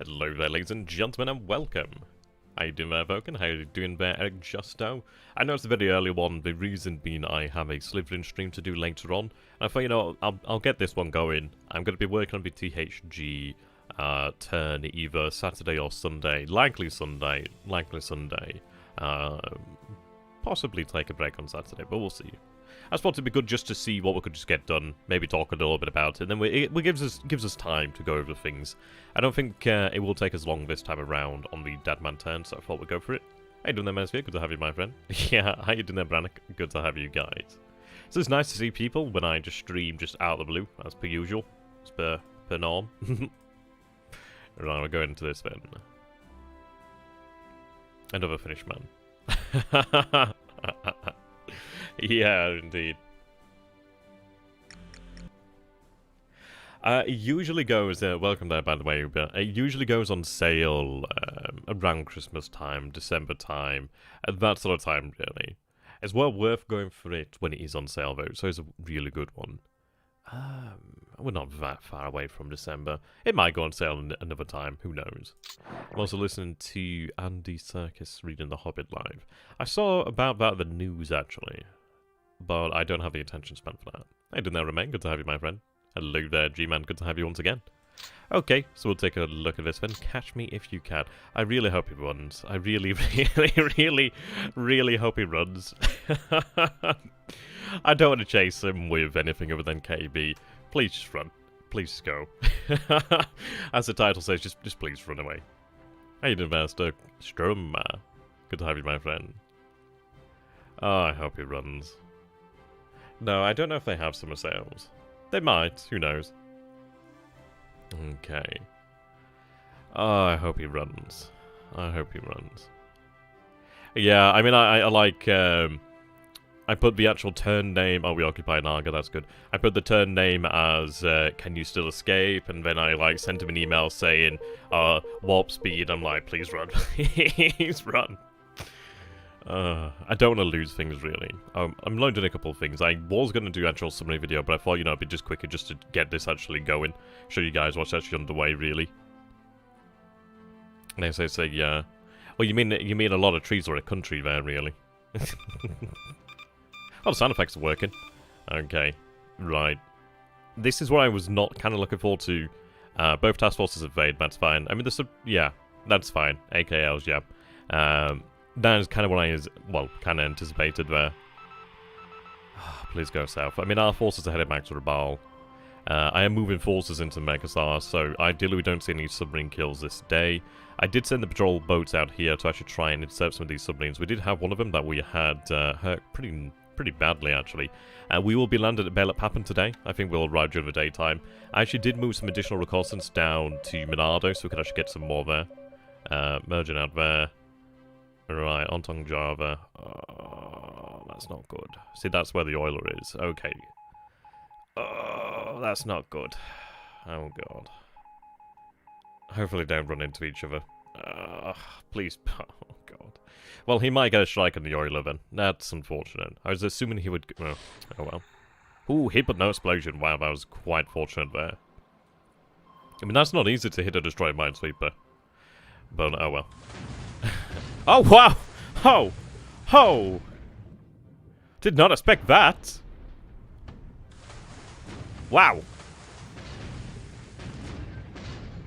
Hello there, ladies and gentlemen, and welcome. How you doing there, Vulcan? How you doing there, Erkkijuusto? I know it's a very early one, the reason being I have a Slytherin stream to do later on. And I thought, you know, I'll get this one going. I'm going to be working on the THG turn either Saturday or Sunday. Likely Sunday. Possibly take a break on Saturday, but we'll see. I thought it'd be good just to see what we could just get done, maybe talk a little bit about it, and then it gives us time to go over things. I don't think it will take us long this time around on the Deadman turn, so I thought we'd go for it. How you doing there, Mesvia? Good to have you, my friend. Yeah, how you doing there, Brannick? Good to have you guys. So it's nice to see people when I just stream just out of the blue, as per usual, as per norm. Right, we'll go into this then. Another finish, man. Yeah, indeed. It usually goes, welcome there by the way, but it usually goes on sale around Christmas time, December time, at that sort of time really. It's well worth going for it when it is on sale though, so it's a really good one. We're not that far away from December. It might go on sale another time, who knows. I'm also listening to Andy Serkis reading The Hobbit live. I saw about that in the news actually, but I don't have the attention span for that. Hey, didn't there remain? Good to have you, my friend. Hello there, G-Man. Good to have you once again. Okay, so we'll take a look at this then. Catch me if you can. I really hope he runs. I really hope he runs. I don't want to chase him with anything other than KB. Please just run. Please just go. As the title says, just please run away. How you doing, Master? Strum. Good to have you, my friend. Oh, I hope he runs. No, I don't know if they have summer sales. They might, who knows. Okay. Oh, I hope he runs. I hope he runs. Yeah, I mean, I like, I put the actual turn name, oh, we occupy Naga, that's good. I put the turn name as, can you still escape? And then I, like, sent him an email saying, warp speed. I'm like, please run. Please run. I don't want to lose things, really. I'm loading a couple of things. I was going to do actual summary video, but I thought, you know, it'd be just quicker just to get this actually going. Show you guys what's actually underway, really. And they say, yeah. Well, you mean a lot of trees or a country there, really. Oh, the sound effects are working. Okay, right. This is what I was not kind of looking forward to. Both task forces evade, that's fine. I mean, yeah, that's fine. AKLs, yeah. That is kind of what I kind of anticipated there. Please go south. I mean, our forces are headed back to Rabaul. I am moving forces into Megasar, so ideally we don't see any submarine kills this day. I did send the patrol boats out here to actually try and intercept some of these submarines. We did have one of them that we had hurt pretty badly, actually. We will be landed at BLeAcHACiD today. I think we'll arrive during the daytime. I actually did move some additional reconnaissance down to Minado, so we could actually get some more there. Merging out there. Right, Ontong Java. Oh, that's not good. See, that's where the oiler is. Okay. Oh, that's not good. Oh, God. Hopefully don't run into each other. Please. Oh, God. Well, he might get a strike on the oiler then. That's unfortunate. I was assuming he would... Oh well. Ooh, hit but no explosion. Wow, that was quite fortunate there. I mean, that's not easy to hit a destroyed minesweeper. But, oh well. Oh, wow! Oh! Oh! Did not expect that! Wow!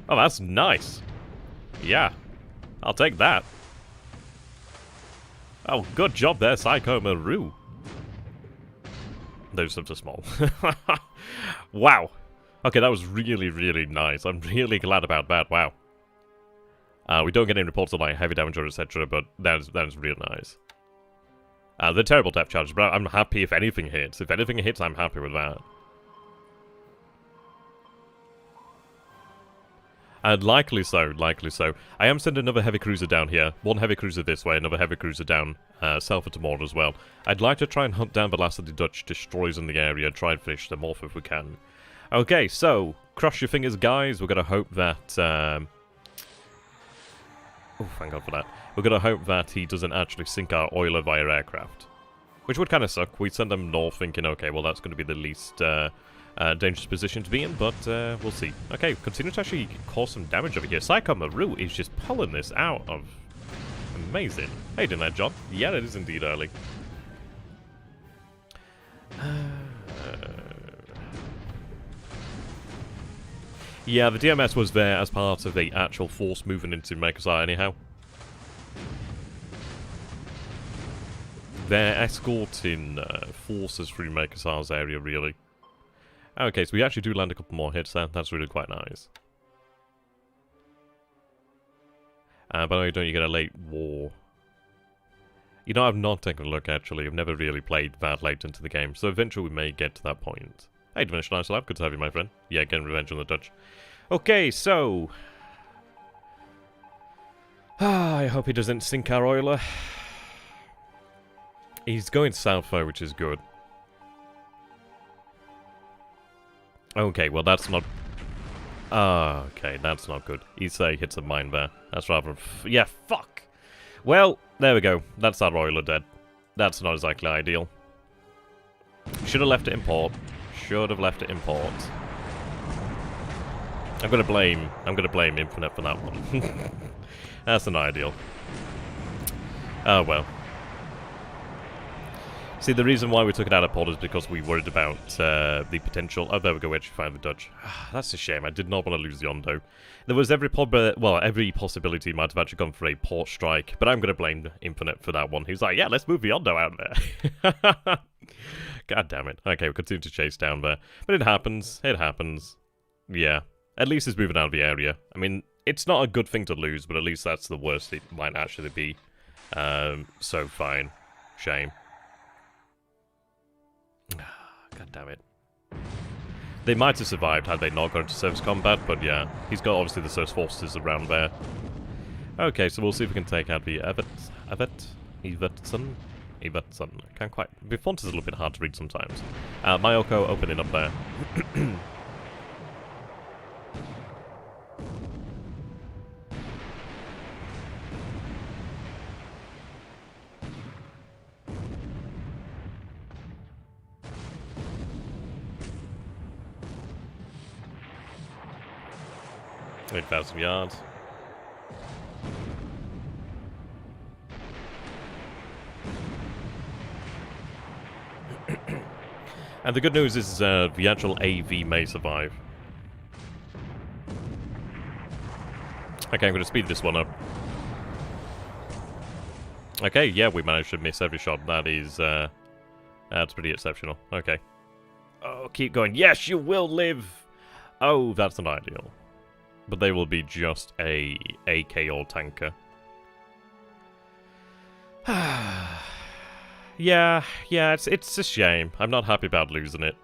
Oh, that's nice. Yeah. I'll take that. Oh, good job there, Psycho Maru. Those subs are small. Wow. Okay, that was really, really nice. I'm really glad about that. Wow. We don't get any reports of like heavy damage or etc., but that is real nice. They're terrible depth charges, but I'm happy if anything hits. If anything hits, I'm happy with that. And likely so. I am sending another heavy cruiser down here. One heavy cruiser this way, another heavy cruiser down south of tomorrow as well. I'd like to try and hunt down the last of the Dutch destroyers in the area, try and finish them off if we can. Okay, so, cross your fingers, guys. We're going to hope that... Oh, thank God for that. We're going to hope that he doesn't actually sink our oiler via aircraft. Which would kind of suck. We'd send them north thinking, okay, well, that's going to be the least dangerous position to be in, but we'll see. Okay, continue to actually cause some damage over here. Maru is just pulling this out of... Amazing. Hey, didn't that, John? Yeah, it is indeed early. Yeah, the DMS was there as part of the actual force moving into BLeAcHACiD anyhow. They're escorting forces through BLeAcHACiD's area, really. Okay, so we actually do land a couple more hits there. That's really quite nice. By the way, don't you get a late war? You know, I've not taken a look, actually. I've never really played that late into the game, so eventually we may get to that point. Hey, Diminished Nice Lab, good to have you, my friend. Yeah, getting revenge on the Dutch. Okay, so... I hope he doesn't sink our oiler. He's going south, though, which is good. Okay, well, that's not... okay, that's not good. Issei hits a mine there. That's rather... yeah, fuck! Well, there we go. That's our oiler dead. That's not exactly ideal. Should have left it in port. Should have left it in port. I'm gonna blame Infinite for that one. That's not ideal. Oh well. See, the reason why we took it out of port is because we worried about the potential... Oh, there we go, we actually found the Dutch. That's a shame, I did not want to lose the Yondo. There was every possibility he might have actually gone for a port strike, but I'm going to blame Infinite for that one. He's like, yeah, let's move the Yondo out there. God damn it. Okay, we continue to chase down there. But it happens, Yeah, at least he's moving out of the area. I mean, it's not a good thing to lose, but at least that's the worst it might actually be. So fine. Shame. God damn it. They might have survived had they not gone into surface combat, but yeah, he's got obviously the surface forces around there. Okay, so we'll see if we can take out the Evertson. I can't quite... The font is a little bit hard to read sometimes. Mayoko opening up there. 8,000 yards. And the good news is the actual AV may survive. Okay, I'm going to speed this one up. Okay, yeah, we managed to miss every shot. That is, that's pretty exceptional. Okay. Oh, keep going. Yes, you will live! Oh, that's not ideal. But they will be just a AK or tanker. yeah, it's a shame. I'm not happy about losing it.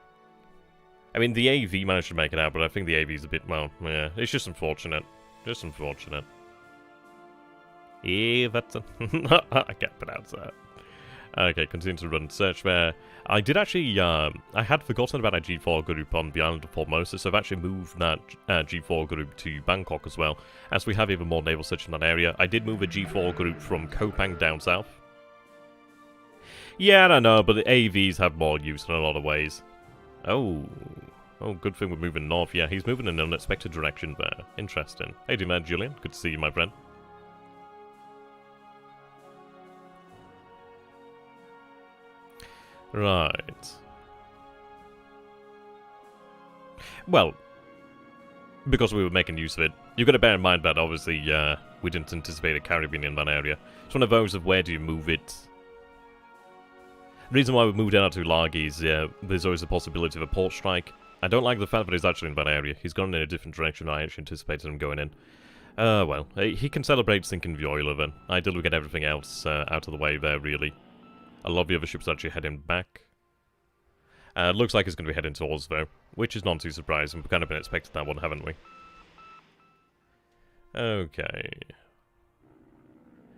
I mean, the AV managed to make it out, but I think the AV is a bit, well, yeah, it's just unfortunate. Just unfortunate. Yeah, that's a... I can't pronounce that. Okay, continue to run search there. I did actually, I had forgotten about a G4 group on the island of Formosa, so I've actually moved that G4 group to Bangkok as well, as we have even more naval search in that area. I did move a G4 group from Kopang down south. Yeah, I don't know, but the AVs have more use in a lot of ways. Oh, good thing we're moving north. Yeah, he's moving in an unexpected direction there. Interesting. Hey, D-Man Julian, good to see you, my friend. Right. Well, because we were making use of it, you've got to bear in mind that obviously we didn't anticipate a Caribbean in that area. It's one of those of where do you move it. The reason why we moved out to Lagi is there's always a possibility of a port strike. I don't like the fact that he's actually in that area. He's gone in a different direction than I actually anticipated him going in. Well, he can celebrate sinking the oiler then. Ideally we get everything else out of the way there, really. A lot of the other ships are actually heading back. Looks like it's going to be heading towards, though, which is not too surprising. We've kind of been expecting that one, haven't we? Okay.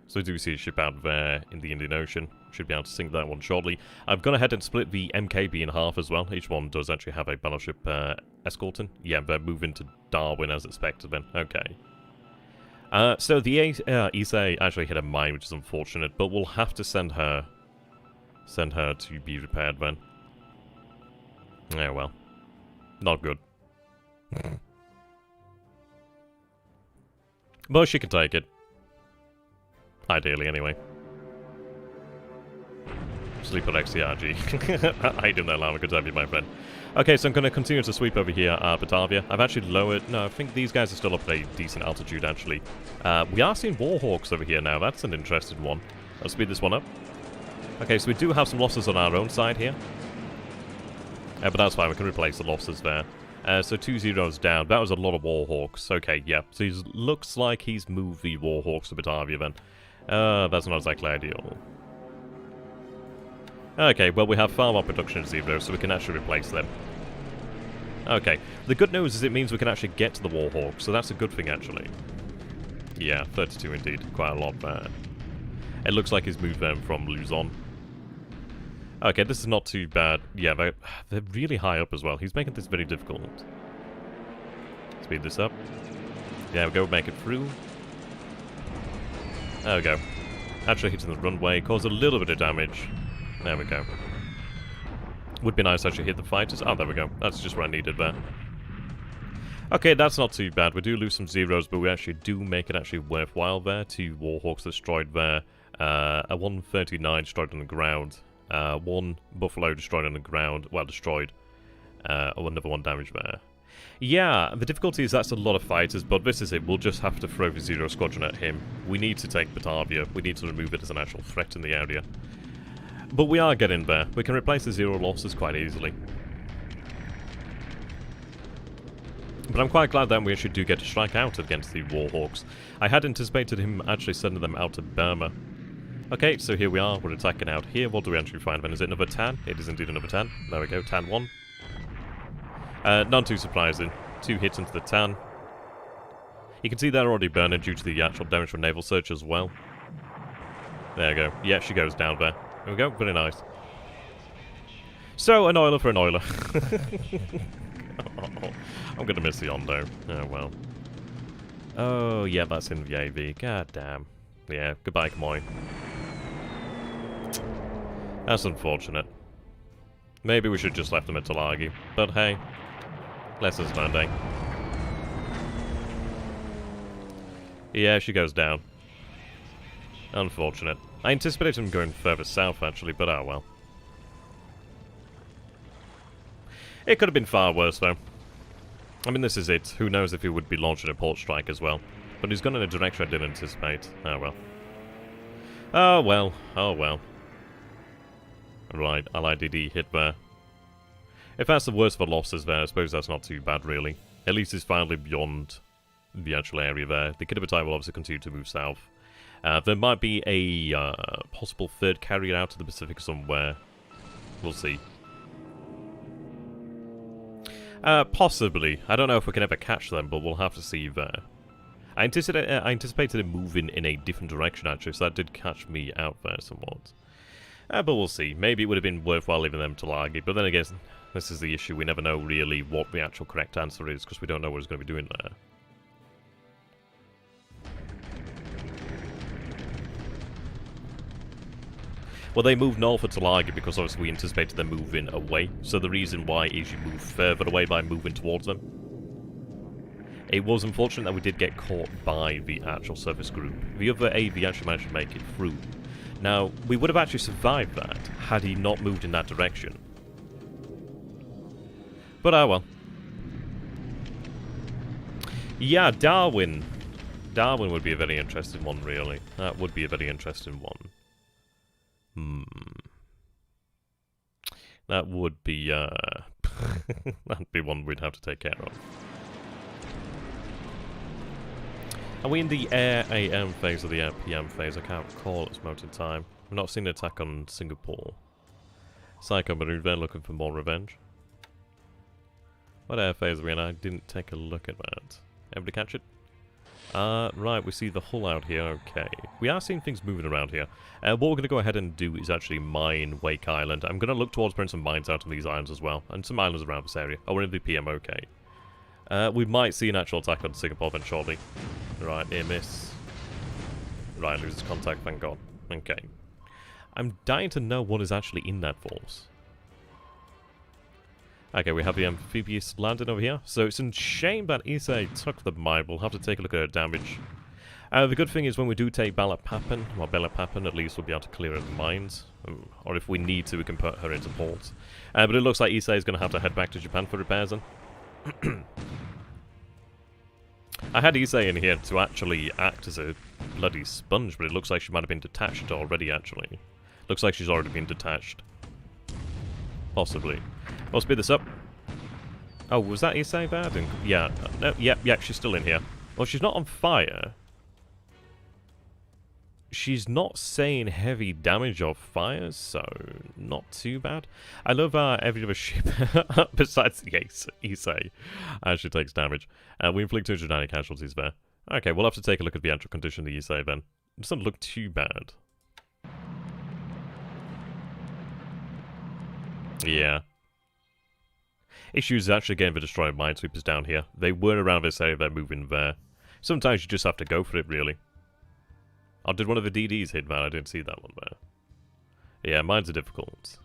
So we do see a ship out there in the Indian Ocean. Should be able to sink that one shortly. I've gone ahead and split the MKB in half as well. Each one does actually have a battleship escorting. Yeah, they're moving to Darwin as expected then. Okay. So the Issei actually hit a mine, which is unfortunate, but we'll have to send her to be repaired then. Yeah, well. Not good. But she can take it. Ideally, anyway. Sleep on XTRG. I didn't allow me. Good to have you, my friend. Okay, so I'm going to continue to sweep over here at Batavia. I've actually lowered... No, I think these guys are still up at a decent altitude, actually. We are seeing Warhawks over here now. That's an interesting one. I'll speed this one up. Okay, so we do have some losses on our own side here. But that's fine. We can replace the losses there. So 2 zeros down. That was a lot of Warhawks. Okay, yeah. So he looks like he's moved the Warhawks to Batavia then. That's not exactly ideal. Okay, well we have far more production at 0, so we can actually replace them. Okay, the good news is it means we can actually get to the Warhawks, so that's a good thing actually. Yeah, 32 indeed, quite a lot there. It looks like he's moved them from Luzon. Okay, this is not too bad. Yeah, they're really high up as well. He's making this very difficult. Speed this up. There we go, make it through. There we go. Actually hitting the runway, caused a little bit of damage. There we go. Would be nice to actually hit the fighters. Oh, there we go. That's just what I needed there. Okay, that's not too bad. We do lose some zeros, but we actually do make it actually worthwhile there. 2 Warhawks destroyed there. A 139 destroyed on the ground. 1 Buffalo destroyed on the ground. Well, destroyed. Another 1 damage there. Yeah, the difficulty is that's a lot of fighters, but this is it. We'll just have to throw the Zero Squadron at him. We need to take Batavia. We need to remove it as an actual threat in the area. But we are getting there. We can replace the 0 losses quite easily. But I'm quite glad that we actually do get to strike out against the Warhawks. I had anticipated him actually sending them out to Burma. Okay, so here we are. We're attacking out here. What do we actually find then? Is it another Tan? It is indeed another Tan. There we go, Tan 1. None too surprising. 2 hits into the Tan. You can see they're already burning due to the actual damage from naval search as well. There we go. Yeah, she goes down there. There we go, very nice. So, an oiler for an oiler. Oh, I'm gonna miss the Ondo. Oh well. Oh, yeah, that's in the AV. God damn. Yeah, goodbye, Kamoy. That's unfortunate. Maybe we should just left them at Tulagi. But hey, lessons learned, eh? Yeah, she goes down. Unfortunate. I anticipated him going further south, actually, but oh well. It could have been far worse, though. I mean, this is it. Who knows if he would be launching a port strike as well. But he's gone in a direction I didn't anticipate. Oh well. Oh well. Oh well. Right, LIDD hit there. If that's the worst of the losses there, I suppose that's not too bad, really. At least it's finally beyond the actual area there. The Kiddibatai will obviously continue to move south. There might be a possible third carrier out to the Pacific somewhere. We'll see. Possibly. I don't know if we can ever catch them, but we'll have to see there. I anticipated it moving in a different direction, actually, so that did catch me out there somewhat. But we'll see. Maybe it would have been worthwhile leaving them to Lagi, but then again, this is the issue. We never know really what the actual correct answer is, because we don't know what he's going to be doing there. Well, they moved north of Tulagi because obviously we anticipated them moving away. So the reason why is you move further away by moving towards them. It was unfortunate that we did get caught by the actual surface group. The other AV actually managed to make it through. Now, we would have actually survived that had he not moved in that direction. But oh well. Yeah, Darwin. Darwin would be a very interesting one, really. That would be a very interesting one. That would be, that'd be one we'd have to take care of. Are we in the Air AM phase or the Air PM phase? I can't recall at this moment in time. We've not seen an attack on Singapore. Psycho Maroon looking for more revenge. What air phase are we in? I didn't take a look at that. Everybody catch it? Right, we see the hull out here, okay. We are seeing things moving around here. What we're going to go ahead and do is actually mine Wake Island. I'm going to look towards putting some mines out on these islands as well, and some islands around this area. Oh, we're in the PM, okay. We might see an actual attack on Singapore then shortly. Right, near miss. Right, loses contact, thank God. Okay. I'm dying to know what is actually in that force. Okay, we have the amphibious landing over here. So it's a shame that Issei took the mine. We'll have to take a look at her damage. The good thing is when we do take BLeAcHACiD, at least we'll be able to clear her mines. Or if we need to, we can put her into port. But it looks like Issei is going to have to head back to Japan for repairs then. I had Issei in here to actually act as a bloody sponge, but it looks like she might have been detached already, actually. Looks like she's already been detached. Possibly. I'll speed this up. Oh, was that Issei there? Yeah. No, yeah, she's still in here. Well, she's not on fire. She's not saying heavy damage or fire, so not too bad. I love every other ship, besides the Issei, actually takes damage. We inflict 290 casualties there. Okay, we'll have to take a look at the actual condition of the Issei then. It doesn't look too bad. Yeah. Issues actually getting the destroyed minesweepers down here. They were around this area, they're moving there. Sometimes you just have to go for it, really. Oh, did one of the DDs hit that? I didn't see that one there. Yeah, mines are difficult.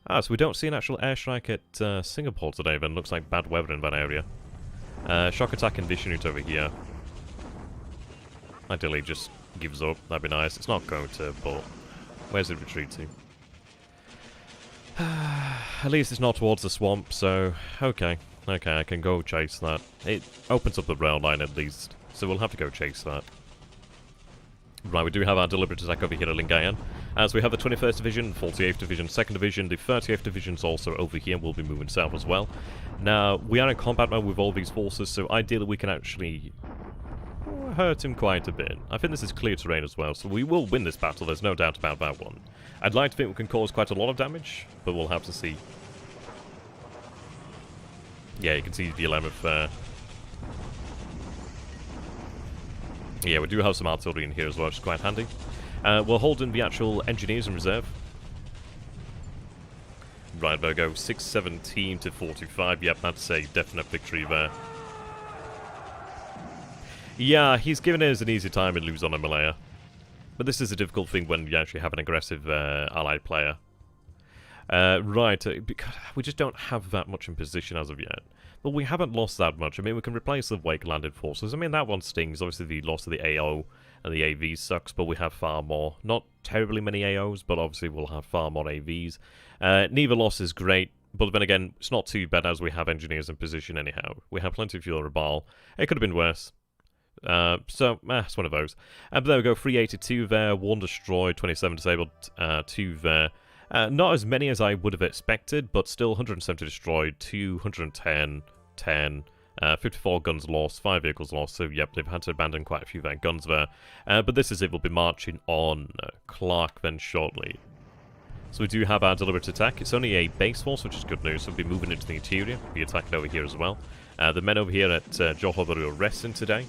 Ah, so we don't see an actual airstrike at Singapore today then. Looks like bad weather in that area. Shock attack condition unit over here. Ideally just gives up. That'd be nice. It's not going to, but where's it retreat to? At least it's not towards the swamp, so okay. Okay, I can go chase that. It opens up the rail line at least, so we'll have to go chase that. Right, we do have our deliberate attack over here at Lingayen. As we have the 21st Division, 48th Division, 2nd Division, the 30th Division's also over here, we'll be moving south as well. Now, we are in combat mode with all these forces, so ideally we can actually hurt him quite a bit. I think this is clear terrain as well, so we will win this battle, there's no doubt about that one. I'd like to think we can cause quite a lot of damage, but we'll have to see. Yeah, you can see the 11th there. Yeah, we do have some artillery in here as well, which is quite handy. We'll hold in the actual engineers in reserve. Right, there we go. 617 to 45. Yep, that's a definite victory there. Yeah, he's given us an easy time in Luzon and Malaya. But this is a difficult thing when you actually have an aggressive allied player. Right, because we just don't have that much in position as of yet. But we haven't lost that much. I mean, we can replace the wake-landed forces. I mean, that one stings. Obviously, the loss of the AO and the AV sucks, but we have far more. Not terribly many AOs, but obviously we'll have far more AVs. Neither loss is great, but then again, it's not too bad as we have engineers in position anyhow. We have plenty of fuel Rabal. It could have been worse. So, it's one of those. But there we go, 382 there, 1 destroyed, 27 disabled, 2 there. Not as many as I would have expected, but still 170 destroyed, 210, 10, 54 guns lost, 5 vehicles lost, so yep, they've had to abandon quite a few of their guns there. But this is it, we'll be marching on Clark then shortly. So we do have our deliberate attack. It's only a base force, which is good news, so we'll be moving into the interior. We'll be attacking over here as well. The men over here at Johor are resting today.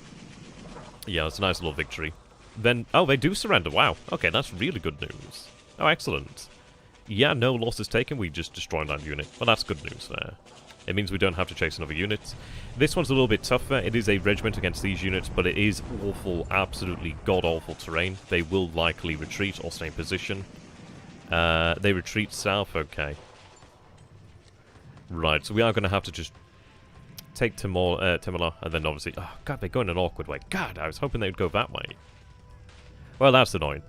Yeah, that's a nice little victory. Then, oh, they do surrender, wow. Okay, that's really good news. Oh, excellent. Yeah, no losses taken, we just destroyed that unit. Well, that's good news there. It means we don't have to chase another unit. This one's a little bit tougher. It is a regiment against these units, but it is awful, absolutely god-awful terrain. They will likely retreat or stay in position. They retreat south, okay. Right, so we are going to have to just take Timala, and then obviously... Oh, God, they're going an awkward way. God, I was hoping they would go that way. Well, that's annoying.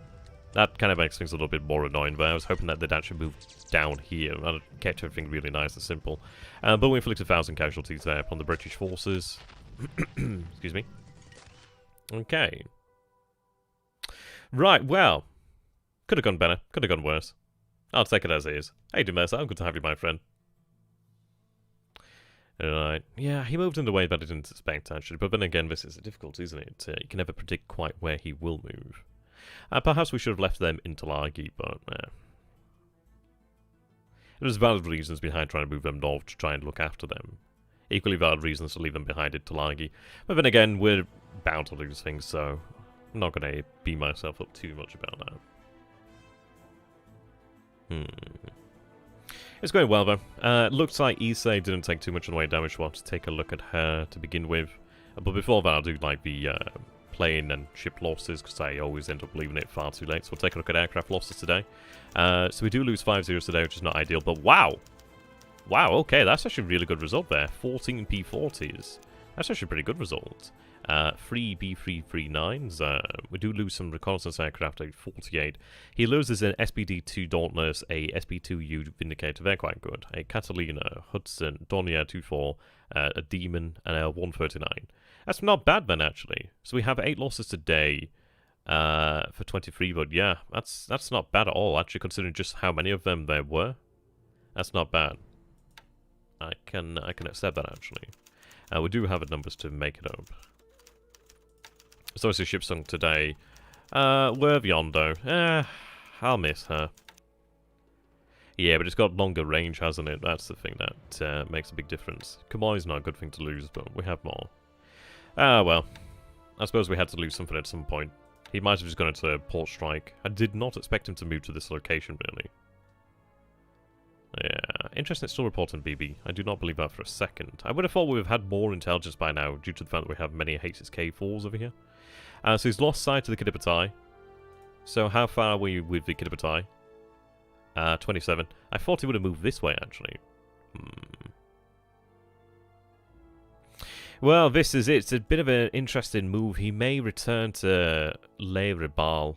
That kind of makes things a little bit more annoying, but I was hoping that they'd actually move down here. That would kept everything really nice and simple. But we inflicted 1,000 casualties there upon the British forces. Excuse me. Okay. Right, well. Could have gone better. Could have gone worse. I'll take it as it is. Hey, Dumesa, good to have you, my friend. Right. Yeah, he moved in the way that I didn't expect, actually. But then again, this is a difficulty, isn't it? You can never predict quite where he will move. Perhaps we should have left them in Tulagi, but there's valid reasons behind trying to move them north to try and look after them. Equally valid reasons to leave them behind in Tulagi. But then again, we're bound to lose things, so I'm not going to beat myself up too much about that. It's going well, though. Looks like Issei didn't take too much in the way of damage. We'll have to take a look at her to begin with. But before that, I'll do like the plane and ship losses, because I always end up leaving it far too late. So we'll take a look at aircraft losses today. So we do lose 5-0 today, which is not ideal, but wow! Wow, okay, that's actually a really good result there. 14 P40s. That's actually a pretty good result. 3 B339s. We do lose some reconnaissance aircraft at 48. He loses an SPD-2 Dauntless, a SP-2U Vindicator. They're quite good. A Catalina, Hudson, Donia 24, a Demon, and a 139. That's not bad then, actually. So we have 8 losses today for 23, but yeah, that's not bad at all, actually, considering just how many of them there were. That's not bad. I can accept that, actually. We do have the numbers to make it up. So obviously ship sunk today. Worth Yondo. I'll miss her. Yeah, but it's got longer range, hasn't it? That's the thing that makes a big difference. Kamoi's not a good thing to lose, but we have more. Well. I suppose we had to lose something at some point. He might have just gone into Port Strike. I did not expect him to move to this location, really. Yeah, interesting it's still reporting BB. I do not believe that for a second. I would have thought we would have had more intelligence by now, due to the fact that we have many HSK-4s over here. So he's lost sight of the Kiddipatai. So how far are we with the Kiddipatai? 27. I thought he would have moved this way, actually. Well, this is it. It's a bit of an interesting move. He may return to Le Ribal.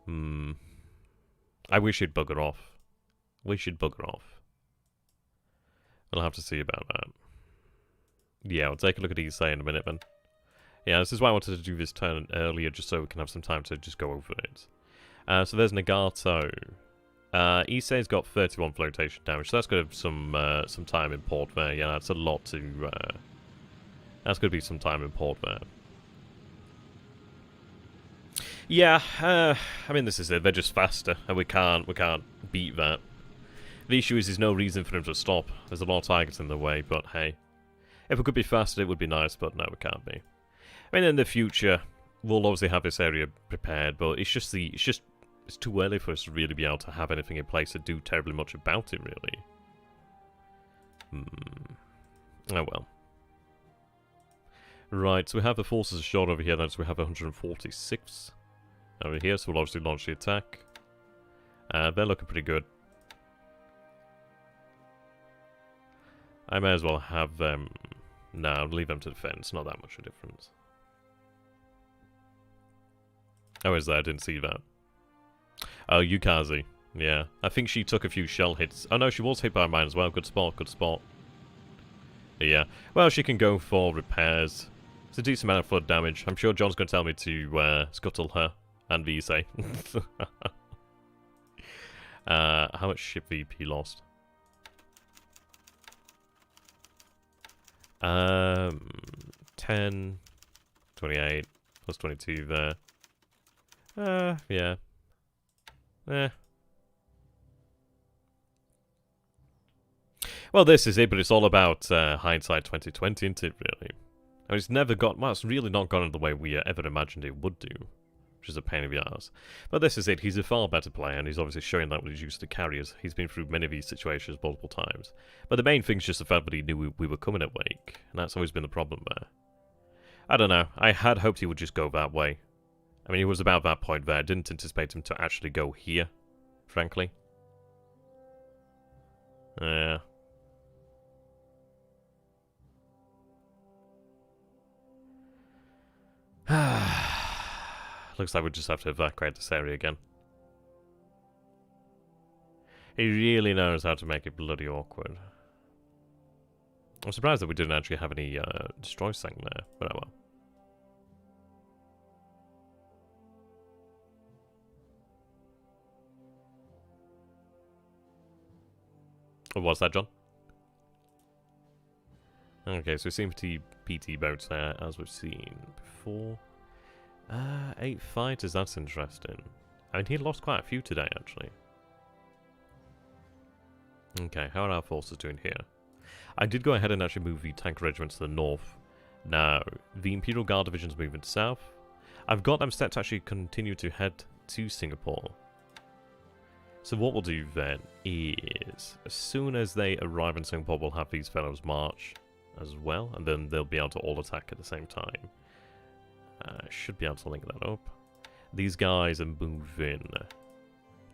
I wish he'd bugger off. We should bugger off. We'll have to see about that. Yeah, we'll take a look at Issei in a minute, then. Yeah, this is why I wanted to do this turn earlier, just so we can have some time to just go over it. So there's Nagato. Issei's got 31 flotation damage, so that's going to have some time in port there. Yeah, that's a lot to... that's going to be some time in port there. Yeah, I mean, this is it. They're just faster, and we can't beat that. The issue is there's no reason for them to stop. There's a lot of targets in the way, but hey. If we could be faster, it would be nice, but no, we can't be. I mean, in the future, we'll obviously have this area prepared, but it's too early for us to really be able to have anything in place to do terribly much about it, really. Oh well. Right, so we have the forces ashore over here, then, so we have 146 over here, so we'll obviously launch the attack. They're looking pretty good. I may as well have them... No, leave them to defend. It's not that much of a difference. Oh, is there? I didn't see that. Oh, Yukazi. Yeah. I think she took a few shell hits. Oh no, she was hit by mine as well. Good spot, good spot. Yeah. Well, she can go for repairs. It's a decent amount of flood damage. I'm sure John's going to tell me to scuttle her and Issei. How much ship VP lost? 10, 28, plus 22 there. Yeah. Well, this is it, but it's all about hindsight 2020, isn't it, really? I mean, it's never got... Well, it's really not gone in the way we ever imagined it would do, which is a pain in the arse. But this is it. He's a far better player, and he's obviously showing that when he's used to carriers. He's been through many of these situations multiple times. But the main thing's just the fact that he knew we were coming at Wake, and that's always been the problem there. I don't know. I had hoped he would just go that way. I mean, he was about that point there. I didn't anticipate him to actually go here, frankly. Yeah. Looks like we just have to evacuate this area again. He really knows how to make it bloody awkward. I'm surprised that we didn't actually have any destroy sank there, but oh well. What's that, John? Okay, so we seem to PT boats there, as we've seen before. 8 fighters, that's interesting. I mean, he lost quite a few today, actually. Okay, how are our forces doing here? I did go ahead and actually move the tank regiment to the north. Now, the Imperial Guard division's moving south. I've got them set to actually continue to head to Singapore. So what we'll do then is, as soon as they arrive in Singapore, we'll have these fellows march as well, and then they'll be able to all attack at the same time. Should be able to link that up. These guys are moving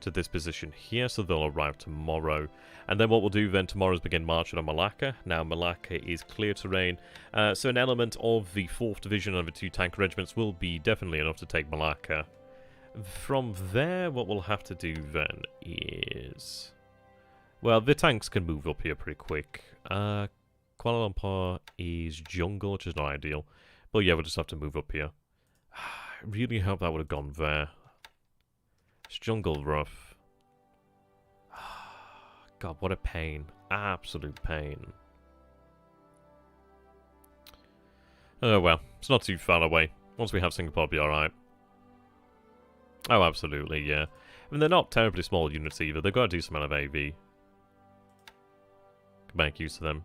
to this position here, so they'll arrive tomorrow. And then what we'll do then tomorrow is begin marching on Malaya. Now, Malaya is clear terrain, so an element of the 4th Division and the 2 tank regiments will be definitely enough to take Malaya. From there, what we'll have to do then is... Well, the tanks can move up here pretty quick. Kuala Lumpur is jungle, which is not ideal. But yeah, we'll just have to move up here. I really hope that would have gone there. It's jungle rough. God, what a pain. Absolute pain. Oh well, it's not too far away. Once we have Singapore, it'll be alright. Oh, absolutely, yeah. I mean, they're not terribly small units either. They've got to do some amount of AV. Can make use of them.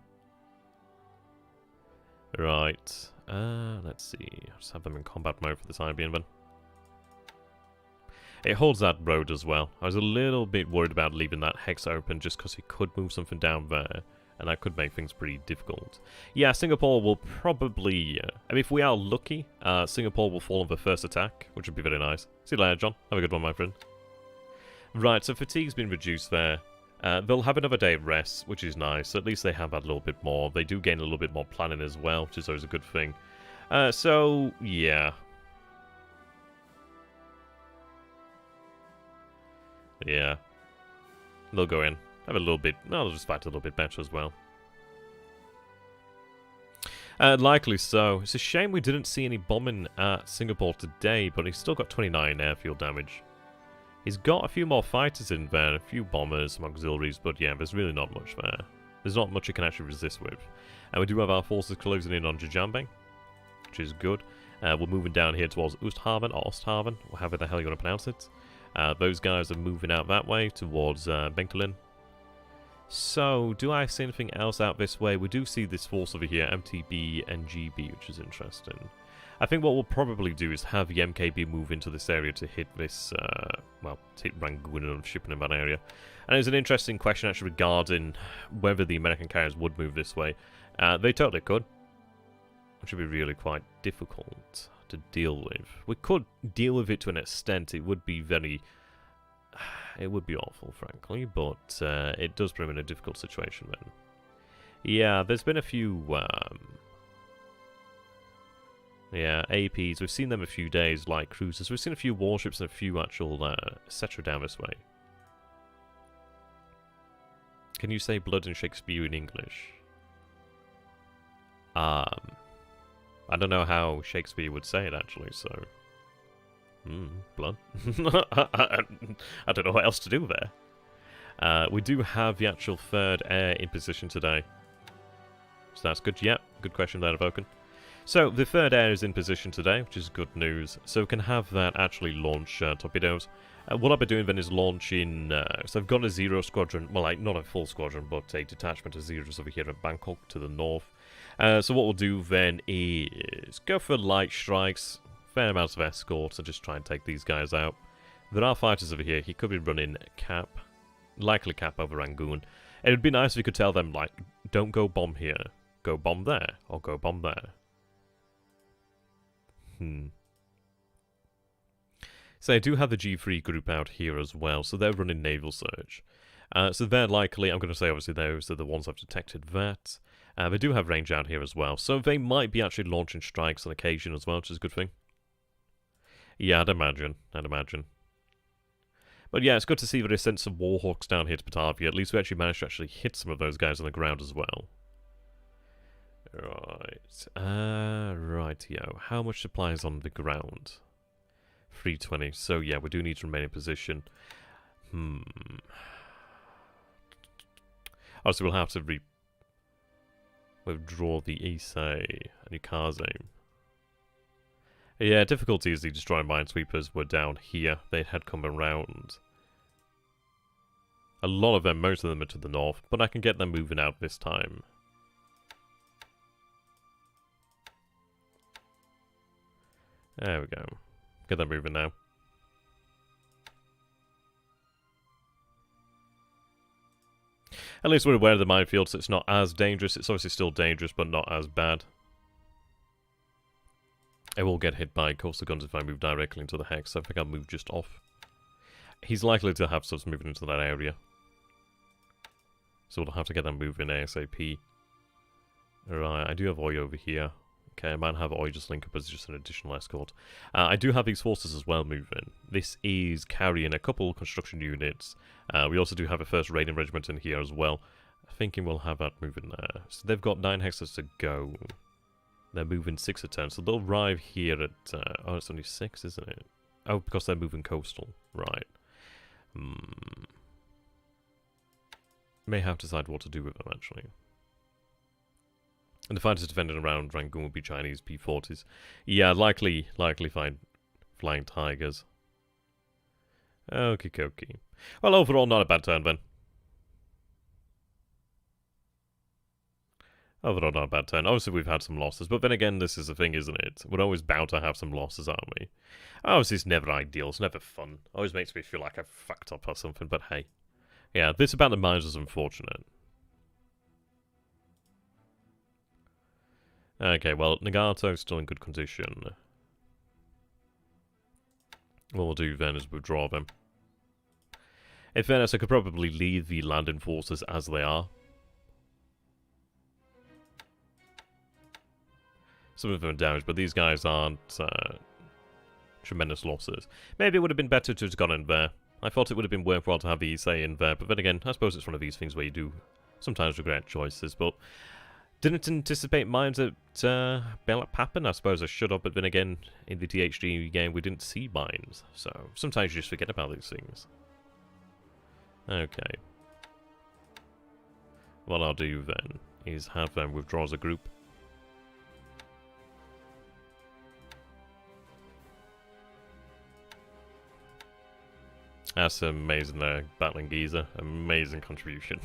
Right. Let's see. I'll just have them in combat mode for the time being, then. It holds that road as well. I was a little bit worried about leaving that hex open just because he could move something down there. And that could make things pretty difficult. Yeah, Singapore will probably... I mean, if we are lucky, Singapore will fall on the first attack, which would be very nice. See you later, John. Have a good one, my friend. Right, so fatigue's been reduced there. They'll have another day of rest, which is nice. At least they have that a little bit more. They do gain a little bit more planning as well, which is always a good thing. So, yeah. Yeah. They'll go in. Have a little bit... No, they'll just fight a little bit better as well. Likely so. It's a shame we didn't see any bombing at Singapore today, but he's still got 29 airfield damage. He's got a few more fighters in there, a few bombers, some auxiliaries, but yeah, there's really not much there. There's not much you can actually resist with. And we do have our forces closing in on Djambe, which is good. We're moving down here towards Oosthaven, or Osthaven, or however the hell you want to pronounce it. Those guys are moving out that way towards Benkelin. So, do I see anything else out this way? We do see this force over here, MTB and GB, which is interesting. I think what we'll probably do is have the MKB move into this area to hit this, well, to hit Rangoon and shipping in that area. And there's an interesting question actually regarding whether the American carriers would move this way. They totally could. Which would be really quite difficult to deal with. We could deal with it to an extent. It would be very... It would be awful, frankly, but it does put him in a difficult situation then. Yeah, there's been a few... Yeah, APs. We've seen them a few days, like cruisers. We've seen a few warships and a few actual etc. down this way. Can you say blood and Shakespeare in English? I don't know how Shakespeare would say it, actually, so... blood. I don't know what else to do there. We do have the actual 3rd air in position today. So that's good. Yep, good question there, Vulcan. So, the 3rd air is in position today, which is good news. So we can have that actually launch torpedoes. What I'll be doing then is launching... so I've got a Zero squadron, well, like, not a full squadron, but a detachment of Zeros over here at Bangkok to the north. So what we'll do then is go for light strikes, fair amounts of escorts, and just try and take these guys out. There are fighters over here. He could be running cap, likely cap over Rangoon. It would be nice if you could tell them, like, don't go bomb here, go bomb there, or go bomb there. So I do have the G3 group out here as well, so they're running naval search. So they're likely, I'm going to say obviously those are the ones I've detected that. They do have range out here as well, so they might be actually launching strikes on occasion as well, which is a good thing. Yeah, I'd imagine. But yeah, it's good to see that they sent some Warhawks down here to Batavia. At least we actually managed to actually hit some of those guys on the ground as well. Right. Rightio. How much supply is on the ground? 320. So yeah, we do need to remain in position. Also, we'll have to withdraw the Issei and Ukaze. Yeah, difficulty is the destroying minesweepers were down here. They had come around. A lot of them, most of them are to the north, but I can get them moving out this time. There we go. Get them moving now. At least we're aware of the minefield, so it's not as dangerous. It's obviously still dangerous, but not as bad. I will get hit by coastal guns if I move directly into the hex, so I think I'll move just off. He's likely to have subs moving into that area. So we'll have to get them moving ASAP. Right, I do have Oi over here. Okay, I might have Oi just link up as just an additional escort. I do have these forces as well moving. This is carrying a couple construction units. We also do have a 1st Raiding Regiment in here as well. Thinking we'll have that moving there. So they've got 9 hexes to go. They're moving 6 a turn, so they'll arrive here at... oh, it's only 6, isn't it? Oh, because they're moving coastal. Right. May have to decide what to do with them, actually. And the fighters defending around Rangoon will be Chinese P-40s. Yeah, likely find Flying Tigers. Okie dokie. Well, overall, not a bad turn, then. Overall, not a bad turn. Obviously, we've had some losses, but then again, this is the thing, isn't it? We're always bound to have some losses, aren't we? Obviously, it's never ideal. It's never fun. Always makes me feel like I've fucked up or something, but hey. Yeah, this about the mines was unfortunate. Okay, well, Nagato's still in good condition. What we'll do then is withdraw them. In fairness, I could probably leave the landing forces as they are. Some of them are damaged, but these guys aren't tremendous losses. Maybe it would have been better to have gone in there. I thought it would have been worthwhile to have the Issei in there, but then again, I suppose it's one of these things where you do sometimes regret choices, but didn't anticipate mines at BLeAcHACiD. I suppose I should have, but then again, in the THG game, we didn't see mines, so sometimes you just forget about these things. Okay. What I'll do then is have them withdraw as a group. That's amazing there, battling Giza. Amazing contribution.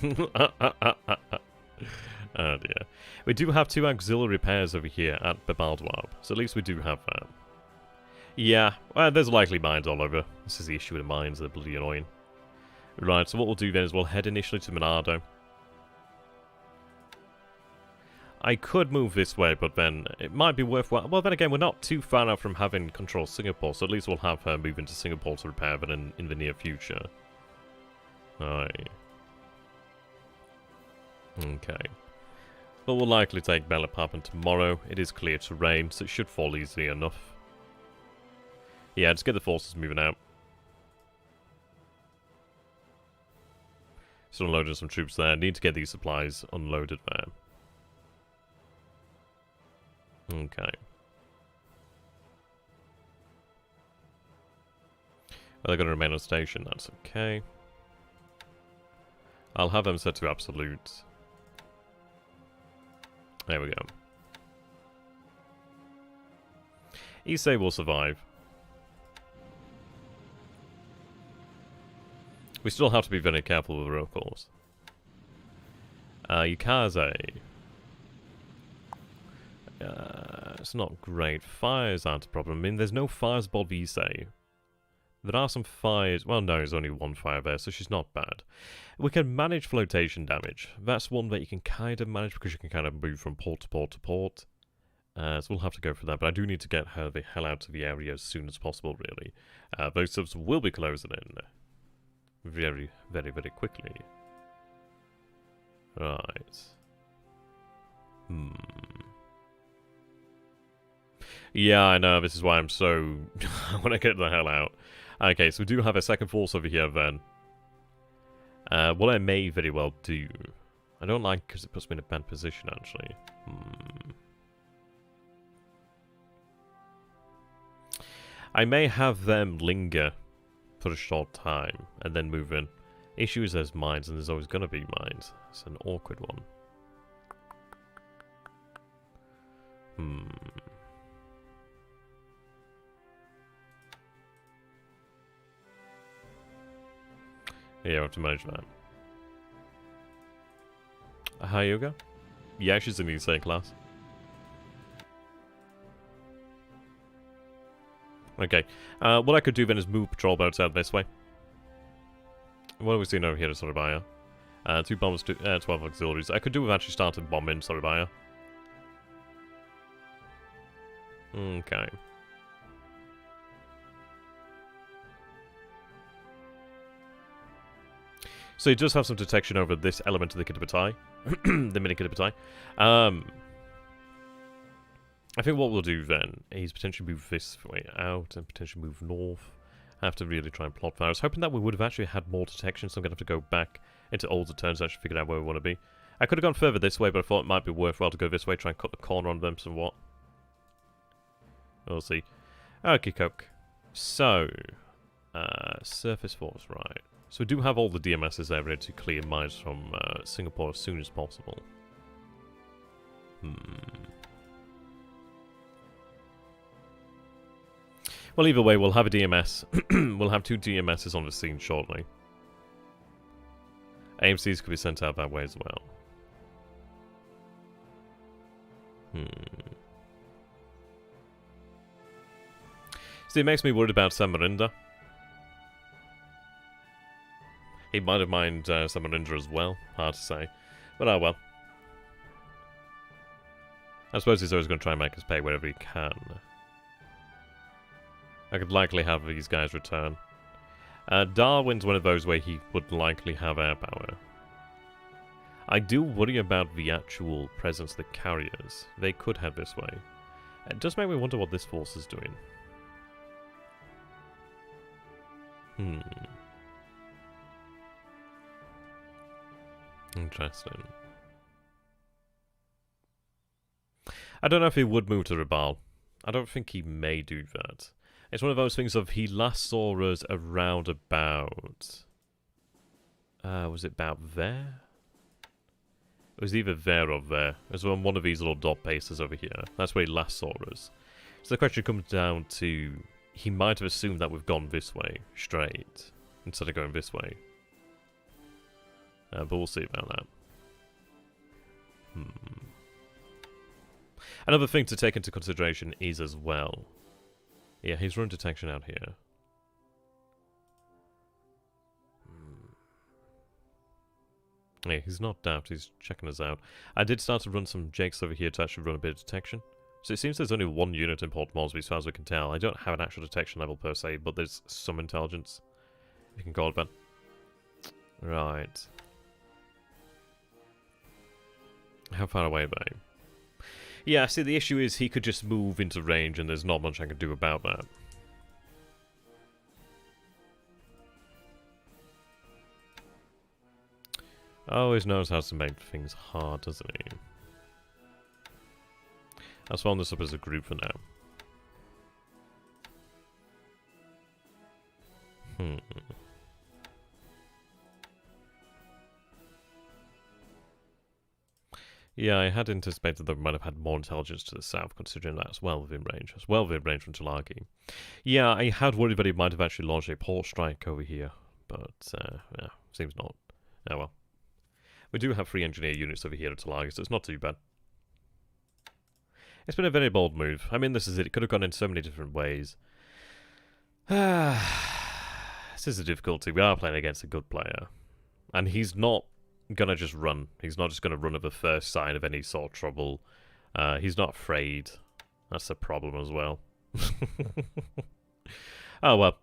Oh dear. We do have 2 auxiliary pairs over here at Babaldwab, so at least we do have that. Yeah, well, there's likely mines all over. This is the issue with the mines, they're bloody annoying. Right, so what we'll do then is we'll head initially to Manado. I could move this way, but then it might be worthwhile. Well, then again, we're not too far out from having control Singapore, so at least we'll have her move into Singapore to repair that in the near future. Aye. Okay. But we'll likely take BLeAcHACiD tomorrow. It is clear terrain, so it should fall easily enough. Yeah, just get the forces moving out. Still unloading some troops there. Need to get these supplies unloaded there. Okay. Well, they're going to remain on station, that's okay. I'll have them set to absolute. There we go. Issei will survive. We still have to be very careful with her, of course. Yukaze. It's not great. Fires aren't a problem. I mean, there's no fires aboard the Issei. There are some fires. Well, no, there's only 1 fire there, so she's not bad. We can manage flotation damage. That's one that you can kind of manage because you can kind of move from port to port to port. So we'll have to go for that, but I do need to get her the hell out of the area as soon as possible, really. Those subs will be closing in very, very, very quickly. Right. Yeah, I know, this is why I'm so... I want to get the hell out. Okay, so we do have a second force over here then. What I may very well do... I don't like because it puts me in a bad position, actually. I may have them linger for a short time and then move in. Issue is there's mines, and there's always going to be mines. It's an awkward one. Yeah, I have to manage that. Hyuga? Yeah, she's in the same class. Okay. What I could do then is move patrol boats out this way. What are we seeing over here to Surabaya? 2 bombers, 12 auxiliaries. I could do with actually starting bombing Surabaya. Okay. So he does have some detection over this element of the Kitabatai. The mini Kitabatai. I think what we'll do then is potentially move this way out and potentially move north. I have to really try and plot that. I was hoping that we would have actually had more detection, so I'm going to have to go back into older turns to actually figure out where we want to be. I could have gone further this way, but I thought it might be worthwhile to go this way, try and cut the corner on them somewhat. We'll see. Okay, Coke. So, surface force, right. So we do have all the DMSs there ready to clear mines from Singapore as soon as possible. Well, either way, we'll have a DMS. We'll have 2 DMSs on the scene shortly. AMCs could be sent out that way as well. See, it makes me worried about Samarinda. He might have minded Samarinda as well. Hard to say. But oh well. I suppose he's always going to try and make us pay wherever he can. I could likely have these guys return. Darwin's one of those where he would likely have air power. I do worry about the actual presence of the carriers. They could head this way. It does make me wonder what this force is doing. Interesting. I don't know if he would move to Rabaul. I don't think he may do that. It's one of those things of he last saw us around about... was it about there? It was either there or there. It was on one of these little dot bases over here. That's where he last saw us. So the question comes down to... He might have assumed that we've gone this way, straight, instead of going this way. But we'll see about that. Another thing to take into consideration is as well... Yeah, he's run detection out here. Yeah, he's not daft, he's checking us out. I did start to run some jakes over here to actually run a bit of detection. So it seems there's only 1 unit in Port Moresby as far as we can tell. I don't have an actual detection level per se, but there's some intelligence. You can call it that. Right. How far away are they? Yeah, see, the issue is he could just move into range and there's not much I can do about that. Always knows how to make things hard, doesn't he? Let's round this up as a group for now. Yeah, I had anticipated that we might have had more intelligence to the south, considering that's well within range. That's well within range from Tulagi. Yeah, I had worried that he might have actually launched a port strike over here, but, yeah, seems not. Oh well. We do have 3 engineer units over here at Tulagi, so it's not too bad. It's been a very bold move. I mean, this is it. It could have gone in so many different ways. This is the difficulty. We are playing against a good player. And he's not gonna just run. He's not just gonna run at the first sign of any sort of trouble. He's not afraid. That's the problem as well. Oh well.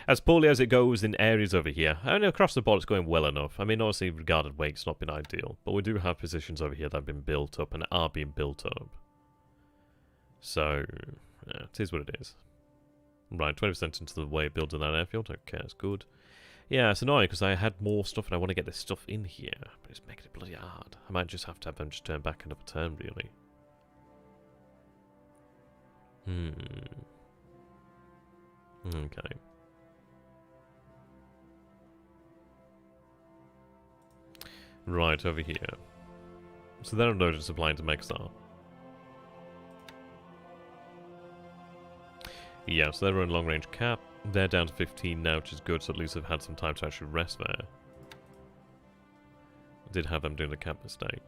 As poorly as it goes in areas over here, I mean, across the board it's going well enough. I mean, obviously regarded wake's not been ideal, but we do have positions over here that have been built up and are being built up. So, yeah, it is what it is. Right, 20% into the way of building that airfield. Okay, that's good. Yeah, it's annoying because I had more stuff and I want to get this stuff in here, but it's making it bloody hard. I might just have to have them just turn back another turn, really. Okay. Right, over here. So they're unloaded supplying to Mexar. Yeah, so they're on long range cap. They're down to 15 now, which is good, so at least they've had some time to actually rest there. I did have them doing the cap mistake.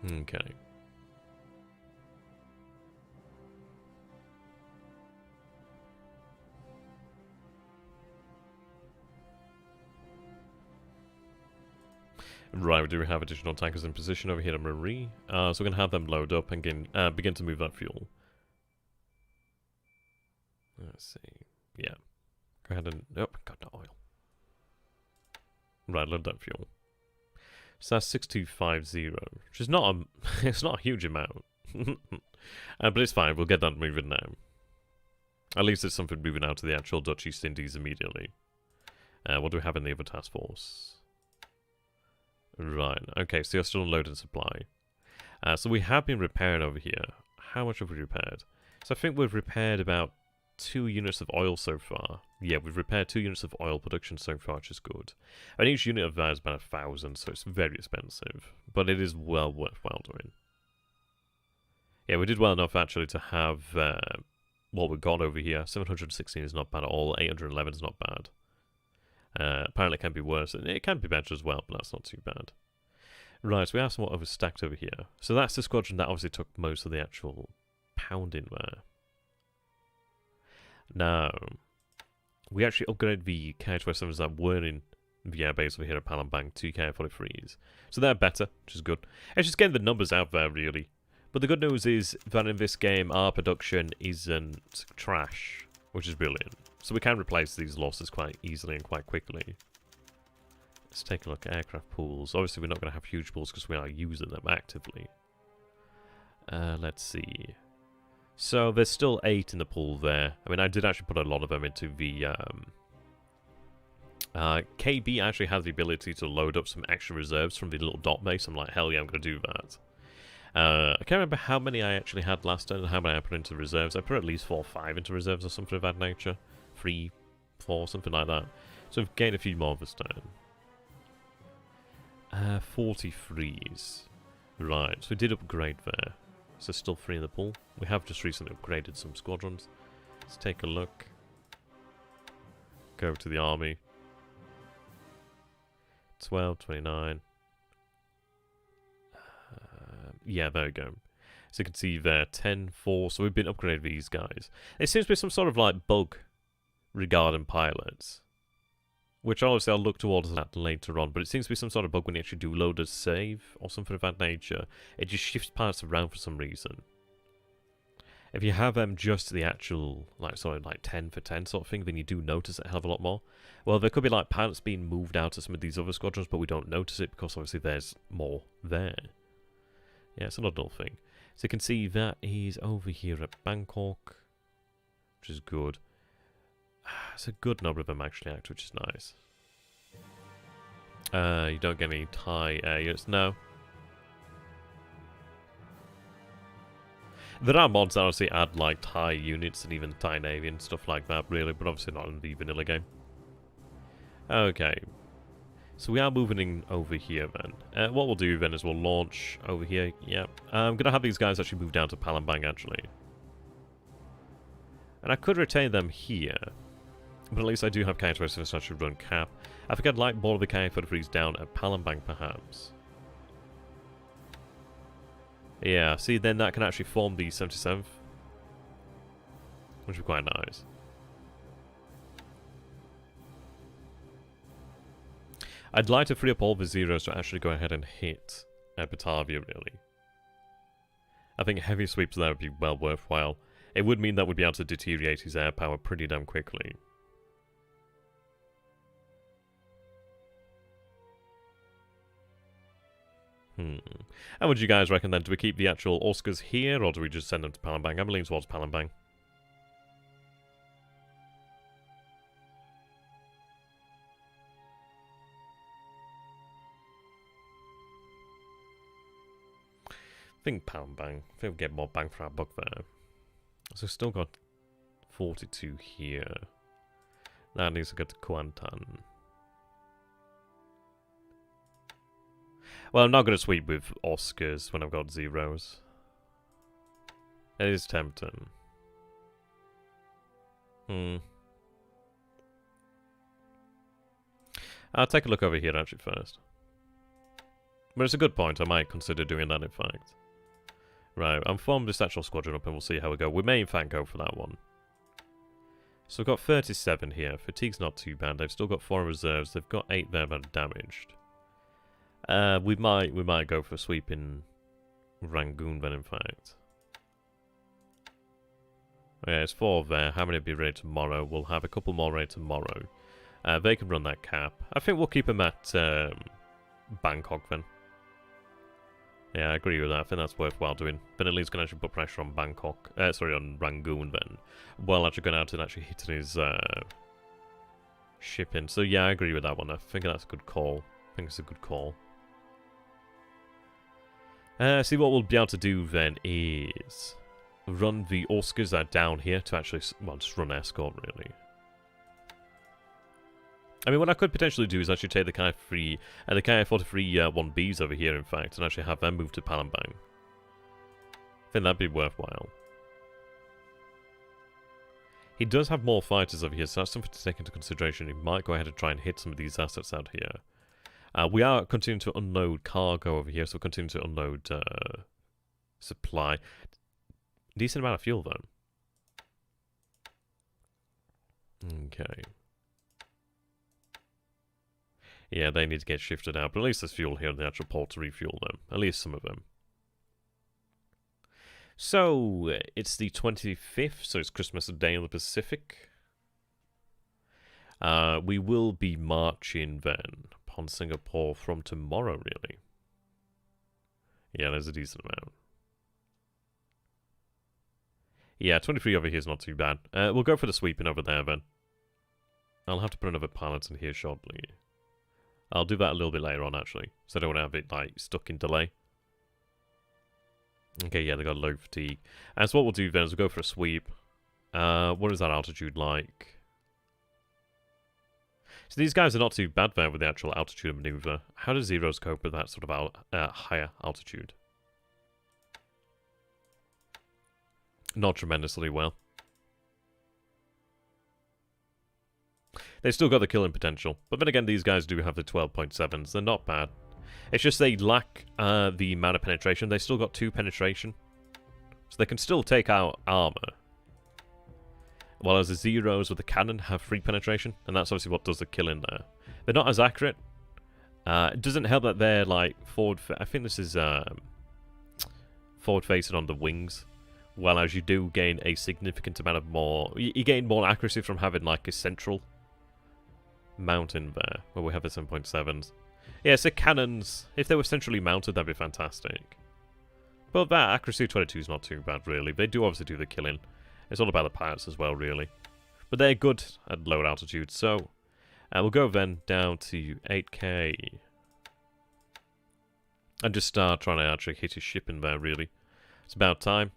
Okay. Right, we do have additional tankers in position over here at Marie. So we're going to have them load up and begin to move that fuel. Let's see. Yeah. Go ahead and... Oh, got no oil. Right, load that fuel. So that's 6250, which is not a... it's not a huge amount. But it's fine, we'll get that moving now. At least there's something moving out to the actual Dutch East Indies immediately. What do we have in the other task force? Right, okay, so you're still unloading supply. So we have been repairing over here. How much have we repaired? So I think we've repaired about 2 units of oil so far. Yeah, we've repaired 2 units of oil production so far, which is good. And each unit of that is about 1,000, so it's very expensive. But it is well worthwhile doing. Yeah, we did well enough actually to have what we got over here. 716 is not bad at all. 811 is not bad. Apparently it can be worse, and it can be better as well, but that's not too bad. Right, so we have somewhat overstacked over here. So that's the squadron that obviously took most of the actual pounding there. Now, we actually upgraded the KH-47s that were in the air base over here at Palembang to KF-43s. So they're better, which is good. It's just getting the numbers out there, really. But the good news is that in this game, our production isn't trash, which is brilliant. So we can replace these losses quite easily and quite quickly. Let's take a look at aircraft pools. Obviously, we're not going to have huge pools because we are using them actively. Let's see. So there's still 8 in the pool there. I mean, I did actually put a lot of them into the... KB actually has the ability to load up some extra reserves from the little dot base. I'm like, hell yeah, I'm going to do that. I can't remember how many I actually had last turn and how many I put into reserves. I put at least 4 or 5 into reserves or something of that nature. 3, 4, something like that. So I've gained a few more this turn. 43s. Right, so we did upgrade there. So still 3 in the pool. We have just recently upgraded some squadrons. Let's take a look. Go over to the army. 12, 29. Yeah, there we go. So you can see there, 10, 4. So we've been upgrading these guys. There seems to be some sort of like bug regarding pilots. Which obviously I'll look towards that later on. But it seems to be some sort of bug when you actually do load a save or something of that nature. It just shifts parts around for some reason. If you have just the actual, like, sort of like 10 for 10 sort of thing, then you do notice it a hell of a lot more. Well, there could be like pilots being moved out to some of these other squadrons, but we don't notice it because obviously there's more there. Yeah, it's another little thing. So you can see that is over here at Bangkok, which is good. It's a good number of them actually, which is nice. You don't get any Thai air units, no. There are mods that obviously add like Thai units and even Thai Navy and stuff like that, really, but obviously not in the vanilla game. Okay. So we are moving in over here then. What we'll do then is we'll launch over here. Yep. I'm going to have these guys actually move down to Palembang actually. And I could retain them here. But at least I do have KF-47, so I should run cap. I think I'd like more of the KF-43s down at Palembang perhaps. Yeah, see then that can actually form the 77th. Which would be quite nice. I'd like to free up all the zeros to actually go ahead and hit Batavia, really. I think heavy sweeps there would be well worthwhile. It would mean that we'd be able to deteriorate his air power pretty damn quickly. How would you guys reckon then? Do we keep the actual Oscars here, or do we just send them to Palembang? I'm leaning towards Palembang. I think Palembang. I think we'll get more bang for our buck there. So we've still got 42 here. That needs to go to Kuantan. Well, I'm not going to sweep with Oscars when I've got zeros. It is tempting. I'll take a look over here actually first. But it's a good point, I might consider doing that in fact. Right, I'm forming this actual squadron up and we'll see how we go. We may in fact go for that one. So we've got 37 here. Fatigue's not too bad. They've still got 4 reserves. They've got 8 there that are damaged. We might go for a sweep in Rangoon then in fact. Yeah, it's 4 there. How many will be ready tomorrow? We'll have a couple more ready tomorrow. They can run that cap. I think we'll keep them at Bangkok then. Yeah, I agree with that. I think that's worthwhile doing. Then at least can actually put pressure on Bangkok. Sorry, on Rangoon then. While actually going out and actually hitting his shipping. So yeah, I agree with that one. I think that's a good call. I think it's a good call. See, what we'll be able to do then is run the Oscars that are down here to actually, well, just run escort really. I mean, what I could potentially do is actually take the Ki-43 1Bs over here, in fact, and actually have them move to Palembang. I think that'd be worthwhile. He does have more fighters over here, so that's something to take into consideration. He might go ahead and try and hit some of these assets out here. We are continuing to unload cargo over here, so we're continuing to unload supply. Decent amount of fuel, though. Okay. Yeah, they need to get shifted out, but at least there's fuel here in the actual port to refuel them. At least some of them. So, it's the 25th, so it's Christmas Day in the Pacific. We will be marching then upon Singapore from tomorrow, really. Yeah, there's a decent amount. Yeah, 23 over here is not too bad. We'll go for the sweeping over there then. I'll have to put another pilot in here shortly. I'll do that a little bit later on, actually, so I don't want to have it, like, stuck in delay. Okay, yeah, they got low fatigue. And so what we'll do then is we'll go for a sweep. What is that altitude like? So these guys are not too bad there with the actual altitude of maneuver. How does Zeros cope with that sort of higher altitude? Not tremendously well. They still got the killing potential, but then again, these guys do have the 12.7s. They're not bad. It's just they lack the amount of penetration. They still got 2 penetration, so they can still take out armor. While as the Zeros with the cannon have 3 penetration, and that's obviously what does the killing there. They're not as accurate. It doesn't help that they're like forward. I think this is forward facing on the wings. Well, as you do gain a significant amount of more, you gain more accuracy from having like a central mountain there, where we have the 7.7s. Yeah, so cannons, if they were centrally mounted, that'd be fantastic. But that accuracy 22 is not too bad, really. They do obviously do the killing. It's all about the pilots as well, really. But they're good at low altitude, so we'll go then down to 8k. And just start trying to actually hit his ship in there, really. It's about time.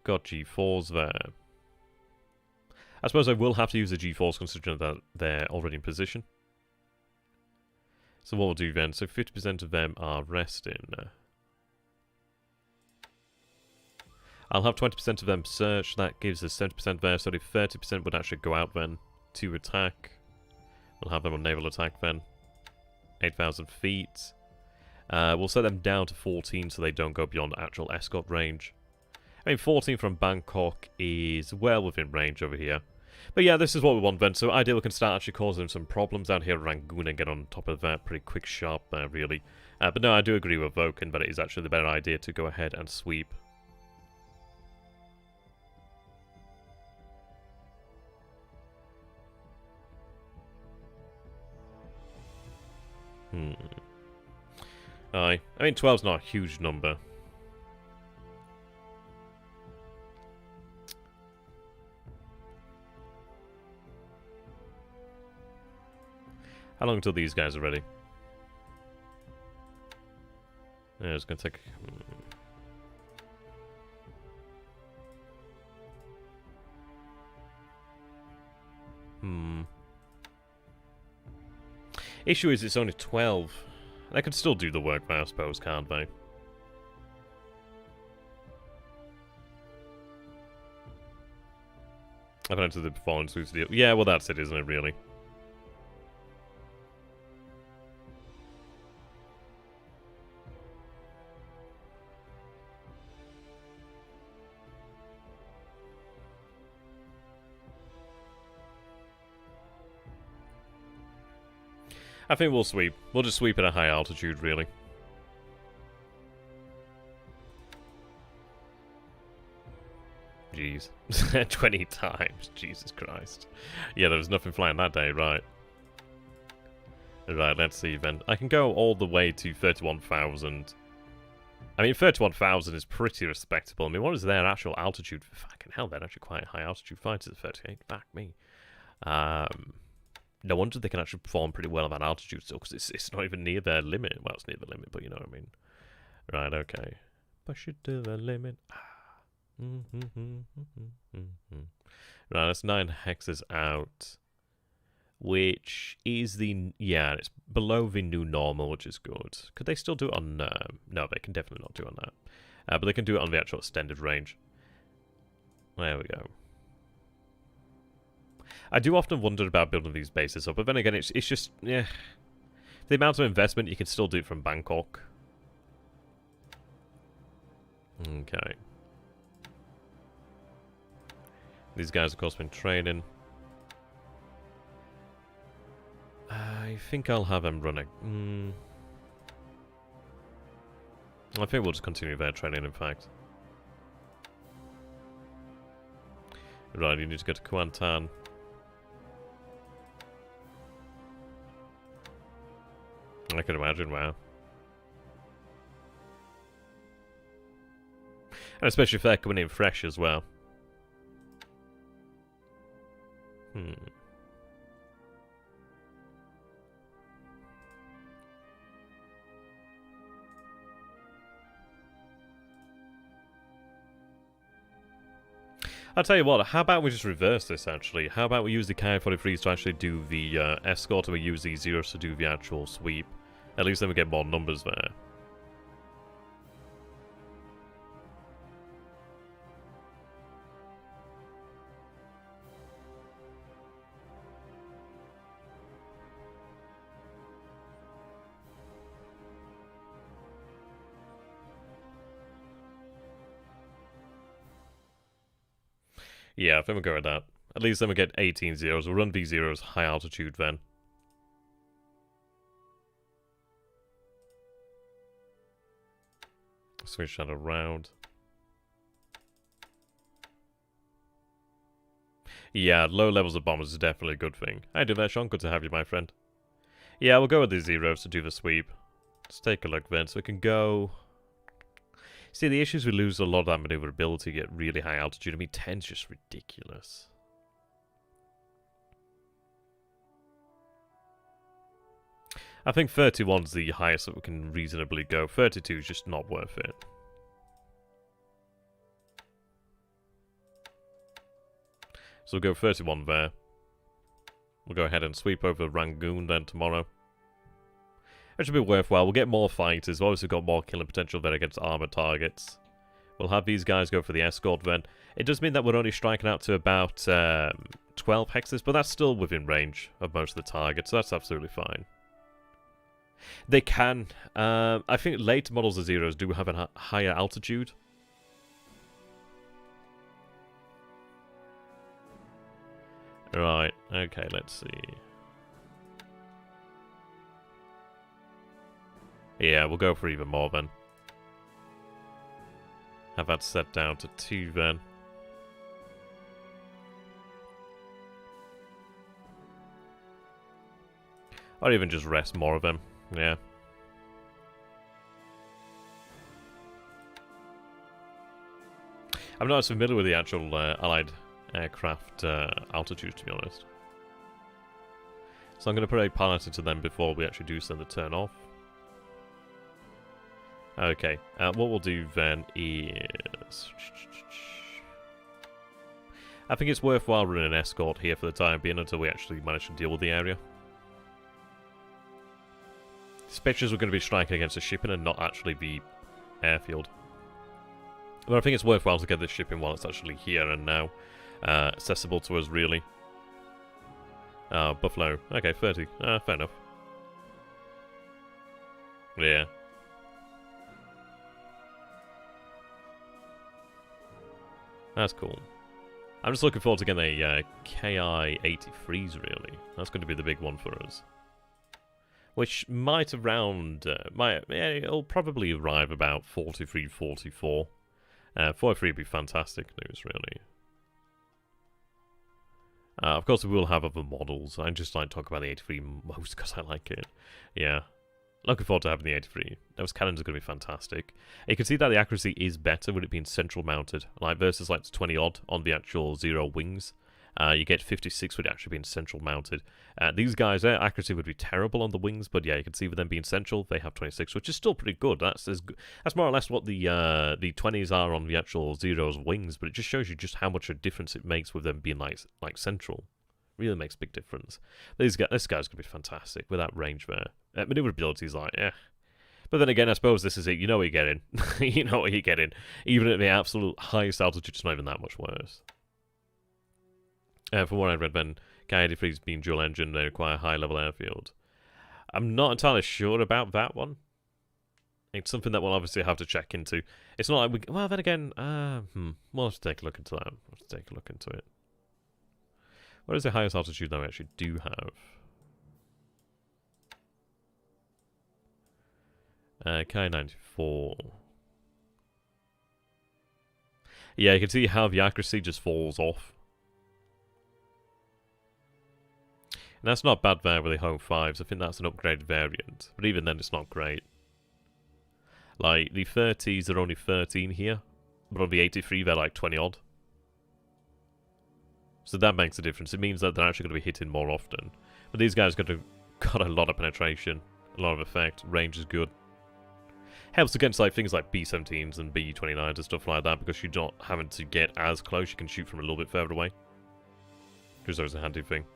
Got G4s there. I suppose I will have to use the G4s considering that they're already in position. So what we'll do then, so 50% of them are resting. I'll have 20% of them search, that gives us 70% there, so if 30% would actually go out then to attack. We'll have them on naval attack then. 8,000 feet. We'll set them down to 14 so they don't go beyond actual escort range. I mean, 14 from Bangkok is well within range over here. But yeah, this is what we want then. So ideally we can start actually causing some problems down here at Rangoon and get on top of that pretty quick sharp there, really. But no, I do agree with Vulcan, but it is actually the better idea to go ahead and sweep. I mean, 12's not a huge number. How long until these guys are ready? Yeah, it's gonna take... Issue is it's only 12. They could still do the work, I suppose, can't they? I've entered the performance boost deal. Yeah, well that's it, isn't it, really? I think we'll sweep. We'll just sweep at a high altitude, really. jeez. 20 times. Jesus Christ. Yeah, there was nothing flying that day, right. Right, let's see then. I can go all the way to 31,000. I mean, 31,000 is pretty respectable. I mean, what is their actual altitude? Fucking hell, they're actually quite high altitude fighters at 38. Fuck me. No wonder they can actually perform pretty well at that altitude still, because it's not even near their limit. Well, it's near the limit, but you know what I mean. Right, okay. Push it to the limit. Right, that's 9 hexes out. Which is the... Yeah, it's below the new normal, which is good. Could they still do it on... no, they can definitely not do it on that. But they can do it on the actual extended range. There we go. I do often wonder about building these bases up, but then again, it's just... Yeah. The amount of investment, you can still do it from Bangkok. Okay. These guys, of course, been training. I think I'll have them running. I think we'll just continue their training, in fact. Right, you need to go to Kuantan. I can imagine, wow. And especially if they're coming in fresh as well. I'll tell you what, how about we just reverse this, actually? How about we use the Ki-43s to actually do the escort, and we use the Zeros to do the actual sweep? At least then we get more numbers there. Yeah, I think we'll go with that. At least then we get 18 zeros. We'll run these zeros high altitude then. Switch that around. Yeah, low levels of bombers is definitely a good thing. Hi, do that, Sean. Good to have you, my friend. Yeah, we'll go with these zeros to do the sweep. Let's take a look then. So we can go... See, the issue is we lose a lot of that maneuverability, get really high altitude. I mean, 10's just ridiculous. I think 31's the highest that we can reasonably go. 32 is just not worth it. So we'll go 31 there. We'll go ahead and sweep over Rangoon then tomorrow. It should be worthwhile. We'll get more fighters. We've obviously got more killing potential there against armored targets. We'll have these guys go for the escort then. It does mean that we're only striking out to about 12 hexes, but that's still within range of most of the targets, so that's absolutely fine. They can. I think later models of Zeros do have a higher altitude. Right, okay, let's see. Yeah, we'll go for even more then. Have that set down to 2 then. Or even just rest more of them. Yeah. I'm not as familiar with the actual Allied aircraft altitudes, to be honest. So I'm going to put a pilot into them before we actually do send the turn off. Okay, what we'll do then is... I think it's worthwhile running an escort here for the time being until we actually manage to deal with the area. Especially as we're going to be striking against the shipping and not actually the airfield. But I think it's worthwhile to get this shipping while it's actually here and now. Accessible to us, really. Buffalo. Okay, 30. Fair enough. Yeah. That's cool. I'm just looking forward to getting a Ki-83s, really. That's going to be the big one for us. Which might around... it'll probably arrive about 43, 44. 403 would be fantastic news, really. Of course, we will have other models. I just like to talk about the 83 most because I like it. Yeah. Looking forward to having the 83. Those cannons are going to be fantastic. You can see that the accuracy is better with it being central mounted. Like versus like 20 odd on the actual 0 wings. You get 56 with it actually being central mounted. These guys, their accuracy would be terrible on the wings, but yeah, you can see with them being central, they have 26, which is still pretty good. That's more or less what the 20s are on the actual 0's wings, but it just shows you just how much a difference it makes with them being like central. Really makes a big difference. This guy's going to be fantastic with that range there. Maneuverability is like, yeah. But then again, I suppose this is it. You know what you're getting. You know what you're getting. Even at the absolute highest altitude, it's not even that much worse. From what I read, then K-83s being dual engine, they require high level airfield. I'm not entirely sure about that one. It's something that we'll obviously have to check into. It's not like we. Well, then again, we'll have to take a look into that. We'll have to take a look into it. What is the highest altitude that we actually do have? K-94. Yeah, you can see how the accuracy just falls off. And that's not bad there with the Home 5s. I think that's an upgraded variant. But even then, it's not great. Like, the 30s are only 13 here. But on the 83, they're like 20 odd. So that makes a difference. It means that they're actually going to be hitting more often. But these guys got a lot of penetration. A lot of effect. Range is good. Helps against like things like B-17s and B-29s and stuff like that. Because you're not having to get as close. You can shoot from a little bit further away. Which is always a handy thing.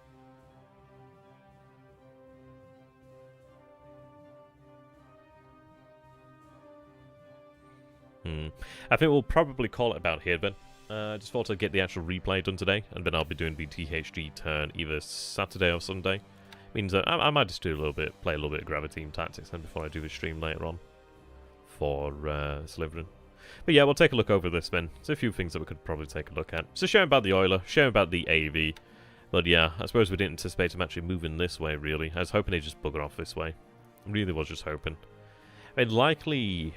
I think we'll probably call it about here then. Just thought I'd get the actual replay done today, and then I'll be doing the THG turn either Saturday or Sunday. Means that I might just do a little bit, play a little bit of Gravity Team Tactics then before I do the stream later on for Slytherin. But yeah, we'll take a look over this then. There's a few things that we could probably take a look at. So showing about the Oiler, showing about the AV. But yeah, I suppose we didn't anticipate him actually moving this way, really. I was hoping he'd just bugger off this way. I really was just hoping. I mean, likely...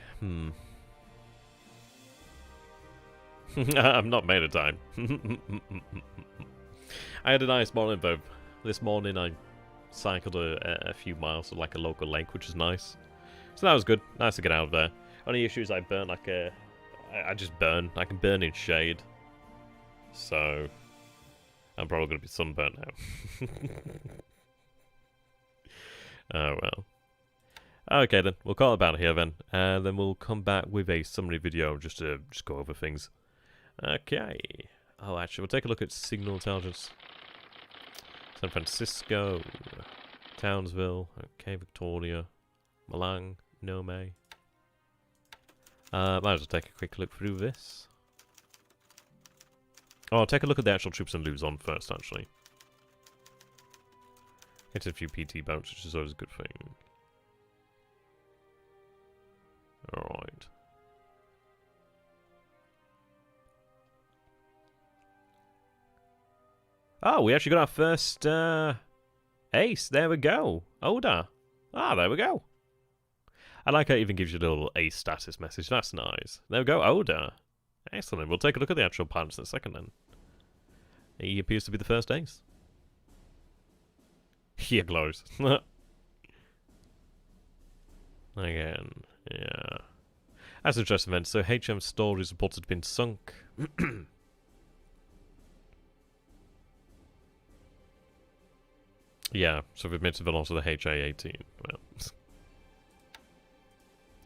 I'm not made of time. I had a nice morning though. This morning I cycled a few miles to like a local lake, which is nice. So that was good. Nice to get out of there. Only issue is I burn like a... I just burn. I can burn in shade. So... I'm probably going to be sunburnt now. Oh well. Okay then, we'll call it about here then. And then we'll come back with a summary video just to go over things. Okay. Oh, actually, we'll take a look at signal intelligence. San Francisco, Townsville, okay, Victoria, Malang, Nome. Might as well take a quick look through this. Oh, I'll take a look at the actual troops and Luzon first, actually. Get a few PT bounce, which is always a good thing. Alright. Oh, we actually got our first ace. There we go. Oda. Ah, there we go. I like how it even gives you a little ace status message. That's nice. There we go, Oda. Excellent. We'll take a look at the actual pilots in a second then. He appears to be the first ace. Here glows. Again, yeah. That's an interesting event. So HM Store is reported to have been sunk. Yeah, so we've made the loss of the HA-18. Well.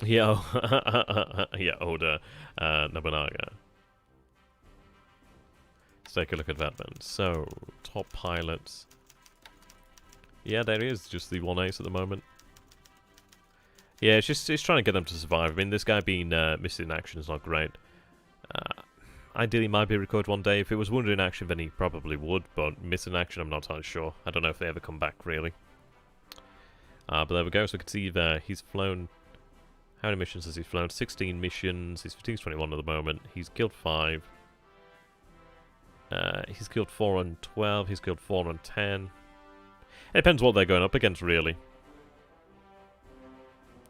Yeah, yeah, Oda, Nobunaga. Let's take a look at that then. So, top pilots. Yeah, there is just the one ace at the moment. Yeah, it's trying to get them to survive. I mean, this guy being missing in action is not great. Ideally, might be recorded one day. If it was wounded in action, then he probably would. But missing action, I'm not entirely sure. I don't know if they ever come back, really. But there we go. So we can see there he's flown... How many missions has he flown? 16 missions. His fatigue's 21 at the moment. He's killed 5. He's killed 4 on 12. He's killed 4 on 10. It depends what they're going up against, really.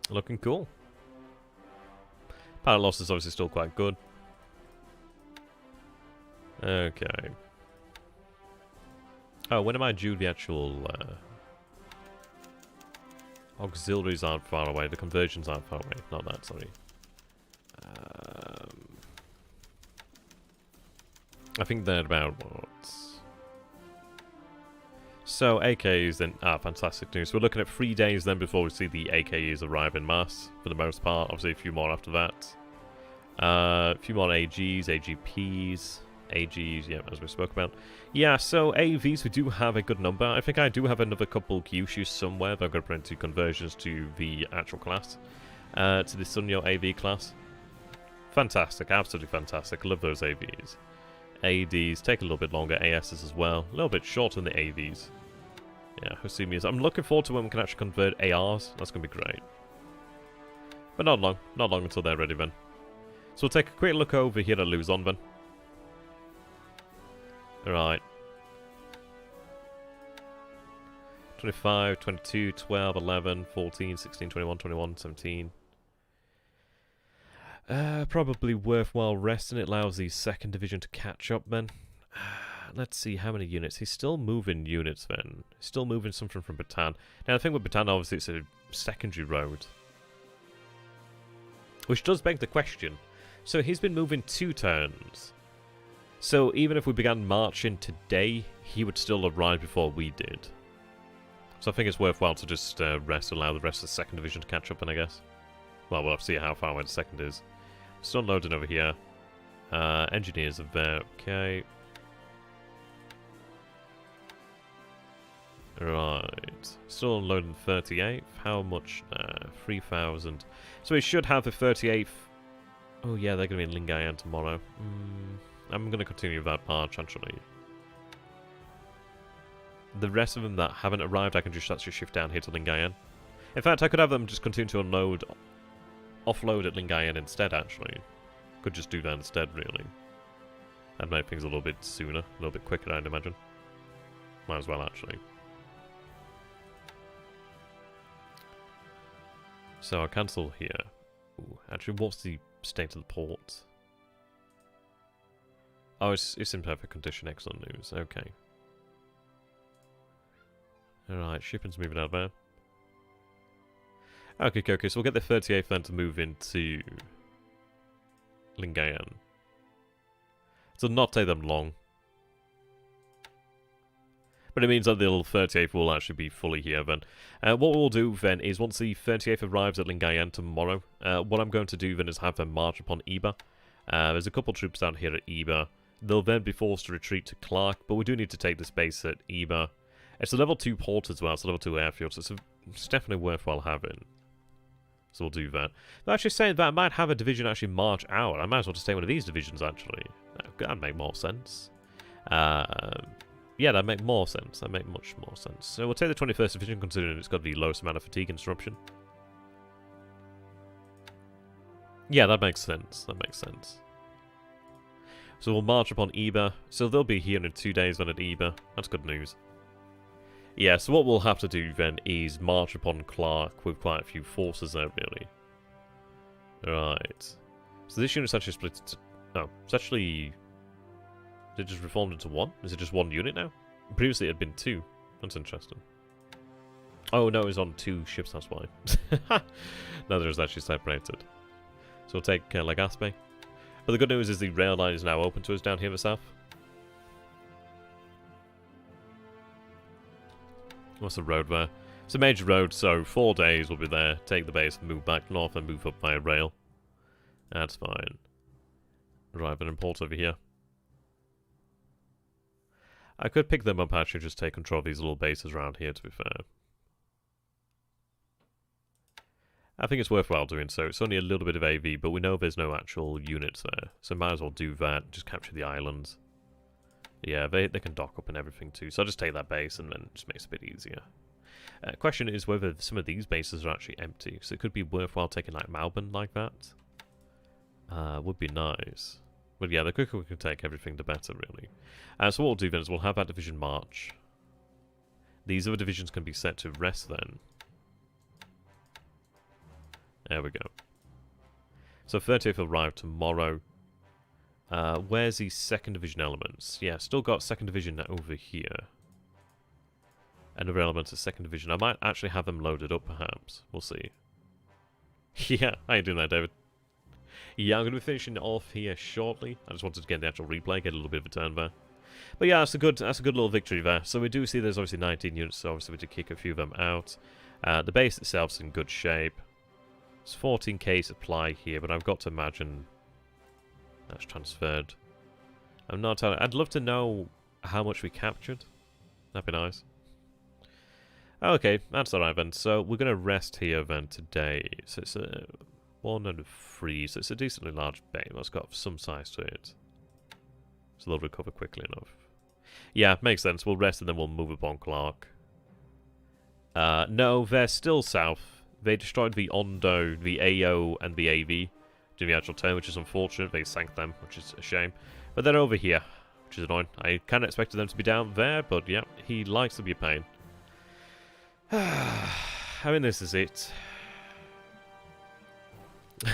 Looking cool. Pilot loss is obviously still quite good. Okay. Oh, when am I due the actual... auxiliaries aren't far away. The conversions aren't far away. Not that, sorry. I think they're about what? So AKs then fantastic news. We're looking at 3 days then before we see the AKs arrive in mass for the most part. Obviously a few more after that. A few more AGs, AGPs, AGs, yeah, as we spoke about. Yeah, so AVs we do have a good number. I think I do have another couple Kyushus somewhere that I'm going to put into conversions to the actual class. To the SunYan AV class. Fantastic, absolutely fantastic. Love those AVs. ADs take a little bit longer, ASs as well. A little bit shorter than the AVs. Yeah, Hosumias. I'm looking forward to when we can actually convert ARs. That's going to be great. But not long. Not long until they're ready then. So we'll take a quick look over here at Luzon then. Alright. 25, 22, 12, 11, 14, 16, 21, 21, 17. Probably worthwhile resting. It allows the 2nd Division to catch up then. Let's see how many units. He's still moving units then. He's still moving something from Bataan. Now the thing with Bataan, obviously it's a secondary road. Which does beg the question. So he's been moving 2 turns. So even if we began marching today, he would still arrive before we did. So I think it's worthwhile to just rest, allow the rest of the 2nd Division to catch up then, I guess. Well, we'll have to see how far away the 2nd is. Still loading over here. Engineers are there, okay. Right. Still unloading 38th. How much? 3,000. So we should have the 38th. Oh yeah, they're going to be in Lingayen tomorrow. I'm going to continue with that march, actually. The rest of them that haven't arrived, I can just actually shift down here to Lingayen. In fact, I could have them just continue to unload, offload at Lingayen instead, actually. Could just do that instead, really. That'd make things a little bit sooner, a little bit quicker, I'd imagine. Might as well, actually. So I'll cancel here. Ooh, actually, what's the state of the port? Oh, it's in perfect condition. Excellent news. Okay. Alright, shipping's moving out there. Okay, so we'll get the 38th then to move into Lingayen. So not take them long. But it means that the little 38th will actually be fully here then. What we'll do then is once the 38th arrives at Lingayen tomorrow, what I'm going to do then is have them march upon Iba. There's a couple troops down here at Iba. They'll then be forced to retreat to Clark, but we do need to take this base at Iba. It's a level 2 port as well, it's a level 2 airfield, so it's definitely worthwhile having. So we'll do that. They're actually saying that I might have a division actually march out. I might as well just take one of these divisions, actually. That'd make more sense. Yeah, that'd make more sense. That'd make much more sense. So we'll take the 21st Division, considering it's got the lowest amount of fatigue and disruption. Yeah, that makes sense. That makes sense. So we'll march upon Iba. So they'll be here in 2 days then at Iba. That's good news. Yeah, so what we'll have to do then is march upon Clark with quite a few forces there, really. Right. So this unit's actually split into... No, it's actually... Is it just reformed into 1? Is it just 1 unit now? Previously it had been 2. That's interesting. Oh no, it was on 2 ships, that's why. No, there's actually separated. So we'll take Legazpi. But the good news is the rail line is now open to us down here in the south. What's the road there? It's a major road, so 4 days we'll be there. Take the base, move back north, and move up via rail. That's fine. Arrive and import over here. I could pick them up, actually, just take control of these little bases around here, to be fair. I think it's worthwhile doing so. It's only a little bit of AV, but we know there's no actual units there. So might as well do that, just capture the islands. Yeah, they can dock up and everything too. So I'll just take that base and then it just makes it a bit easier. Question is whether some of these bases are actually empty. So it could be worthwhile taking like Malbon like that. Would be nice. But yeah, the quicker we can take everything, the better, really. So what we'll do then is we'll have that division march. These other divisions can be set to rest then. There we go. So 30th will arrive tomorrow. Where's the 2nd Division elements? Yeah, still got 2nd Division over here. And other elements of 2nd Division. I might actually have them loaded up, perhaps. We'll see. Yeah, how you doing there, David? Yeah, I'm going to be finishing off here shortly. I just wanted to get the actual replay, get a little bit of a turn there. But yeah, that's a good little victory there. So we do see there's obviously 19 units, so obviously we did kick a few of them out. The base itself's in good shape. It's 14k supply here, but I've got to imagine that's transferred. I'm not telling. I'd love to know how much we captured. That'd be nice. Okay, that's alright then. So we're going to rest here then today. So it's a 1 and a 3, so it's a decently large bay. It's got some size to it. So they'll recover quickly enough. Yeah, makes sense. We'll rest and then we'll move upon Clark. No, they're still south. They destroyed the Ondo, the AO, and the AV during the actual turn, which is unfortunate. They sank them, which is a shame. But they're over here, which is annoying. I kind of expected them to be down there, but yeah, he likes to be a pain. I mean, this is it.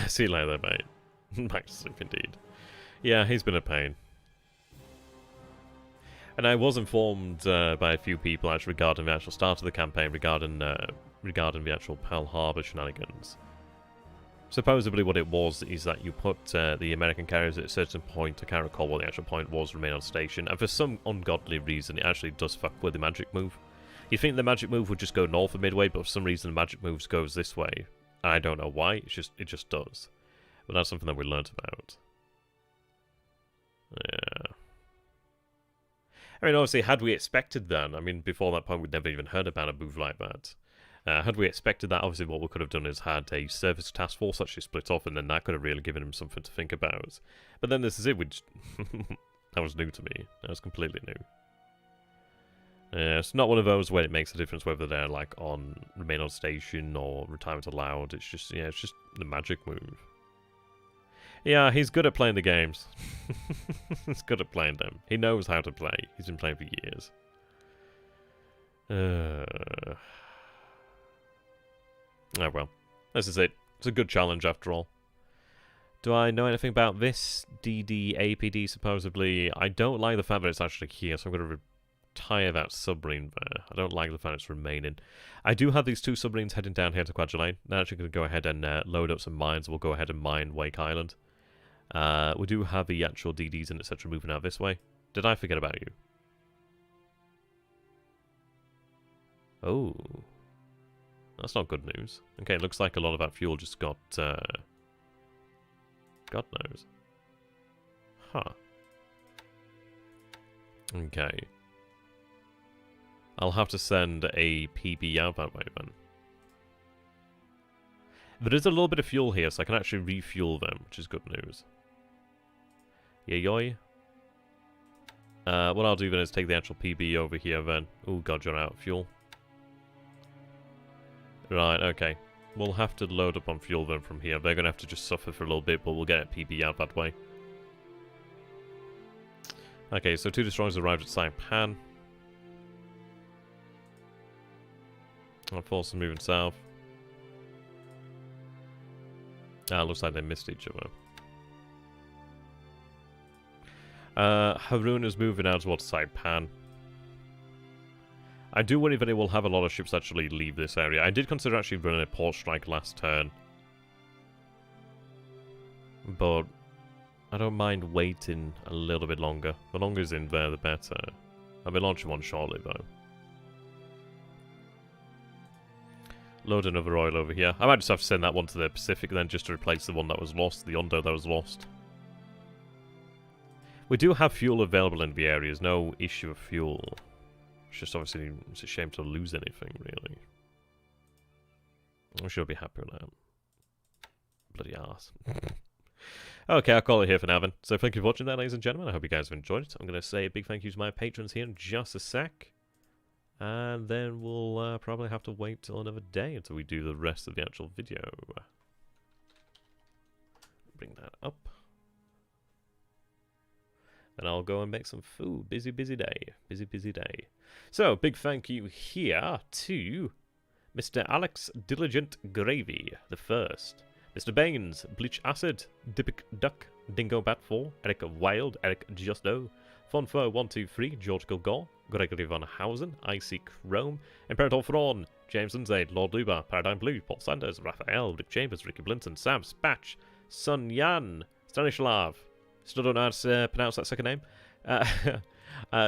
See you later, mate. Back to sleep, indeed. Yeah, he's been a pain. And I was informed by a few people actually regarding the actual start of the campaign, regarding the actual Pearl Harbor shenanigans. Supposedly what it was is that you put the American carriers at a certain point. I can't recall what the actual point was, remain on station, and for some ungodly reason it actually does fuck with the magic move. You'd think the magic move would just go north of Midway, but for some reason the magic moves goes this way. I don't know why, it just does. But that's something that we learnt about. Yeah. I mean, obviously, had we expected that, I mean, before that point, we'd never even heard about a move like that. Had we expected that, obviously, what we could have done is had a service task force actually split off, and then that could have really given him something to think about. But then this is it, which that was new to me. That was completely new. It's not one of those where it makes a difference whether they're, like, on remain on station or retirement allowed. It's just, yeah, it's just the magic move. Yeah, he's good at playing the games. He's good at playing them. He knows how to play. He's been playing for years. Oh well. This is it. It's a good challenge after all. Do I know anything about this? DDAPD supposedly. I don't like the fact that it's actually here, so I'm going to retire that submarine there. I don't like the fact it's remaining. I do have these 2 submarines heading down here to Kwajalein. They're actually going to go ahead and load up some mines. We'll go ahead and mine Wake Island. We do have the actual DDs and etc. moving out this way. Did I forget about you? Oh. That's not good news. Okay, it looks like a lot of that fuel just got, God knows. Huh. Okay. I'll have to send a PB out that way then. There is a little bit of fuel here, so I can actually refuel them, which is good news. Yoy. What I'll do then is take the actual PB over here then. Oh god, you're out of fuel. Right, okay. We'll have to load up on fuel then from here. They're going to have to just suffer for a little bit, but we'll get a PB out that way. Okay, so 2 destroyers arrived at Saipan. Our force is moving south. Looks like they missed each other. Haroon is moving out towards Saipan. I do worry that it will have a lot of ships actually leave this area. I did consider actually running a port strike last turn. But I don't mind waiting a little bit longer. The longer it's in there, the better. I'll be launching one shortly, though. Load another oil over here. I might just have to send that one to the Pacific then, just to replace the one that was lost, the Ondo that was lost. We do have fuel available in the area. There's no issue of fuel. It's just obviously it's a shame to lose anything, really. I'm sure I'll be happy with that. Bloody arse. Okay, I'll call it here for now then. So thank you for watching that, ladies and gentlemen. I hope you guys have enjoyed it. I'm going to say a big thank you to my patrons here in just a sec. And then we'll probably have to wait till another day until we do the rest of the actual video. Bring that up. Then I'll go and make some food. Busy, busy day. Busy, busy day. So, big thank you here to Mr. Alex Diligent Gravy the First, Mr. Baines, BLeAcHACiD, Dippic Duck, Dingo Bat 4, Eric Wild, Erkkijuusto, Fonfo123, George Kilgore, Gregory VanHouten, Iceycrome, Imperator Thrawn, James Lindsay, Lord Luba, Paradigm Blue, Paul Sanders, Raphael, Rick Chambers, Ricky Blinson, Sam, spacht, SunYan, Stanisław, still don't know how to pronounce that second name,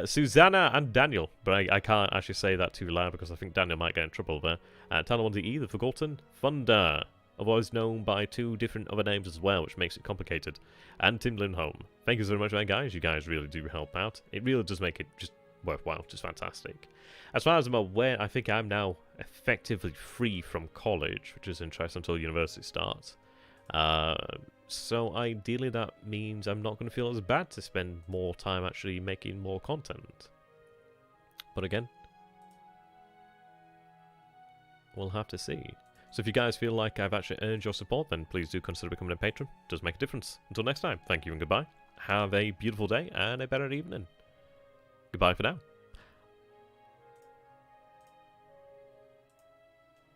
Susanna and Daniel, but I can't actually say that too loud because I think Daniel might get in trouble there. Talonzi E, The Forgotten, Thunder, otherwise known by 2 different other names as well, which makes it complicated, and Tim Lindholm. Thank you so very much, guys. You guys really do help out. It really does make it just worthwhile, just fantastic. As far as I'm aware, I think I'm now effectively free from college, which is interesting until university starts. So ideally that means I'm not going to feel as bad to spend more time actually making more content. But again, we'll have to see. So if you guys feel like I've actually earned your support, then please do consider becoming a patron. It does make a difference. Until next time, thank you and goodbye. Have a beautiful day and a better evening. Goodbye for now.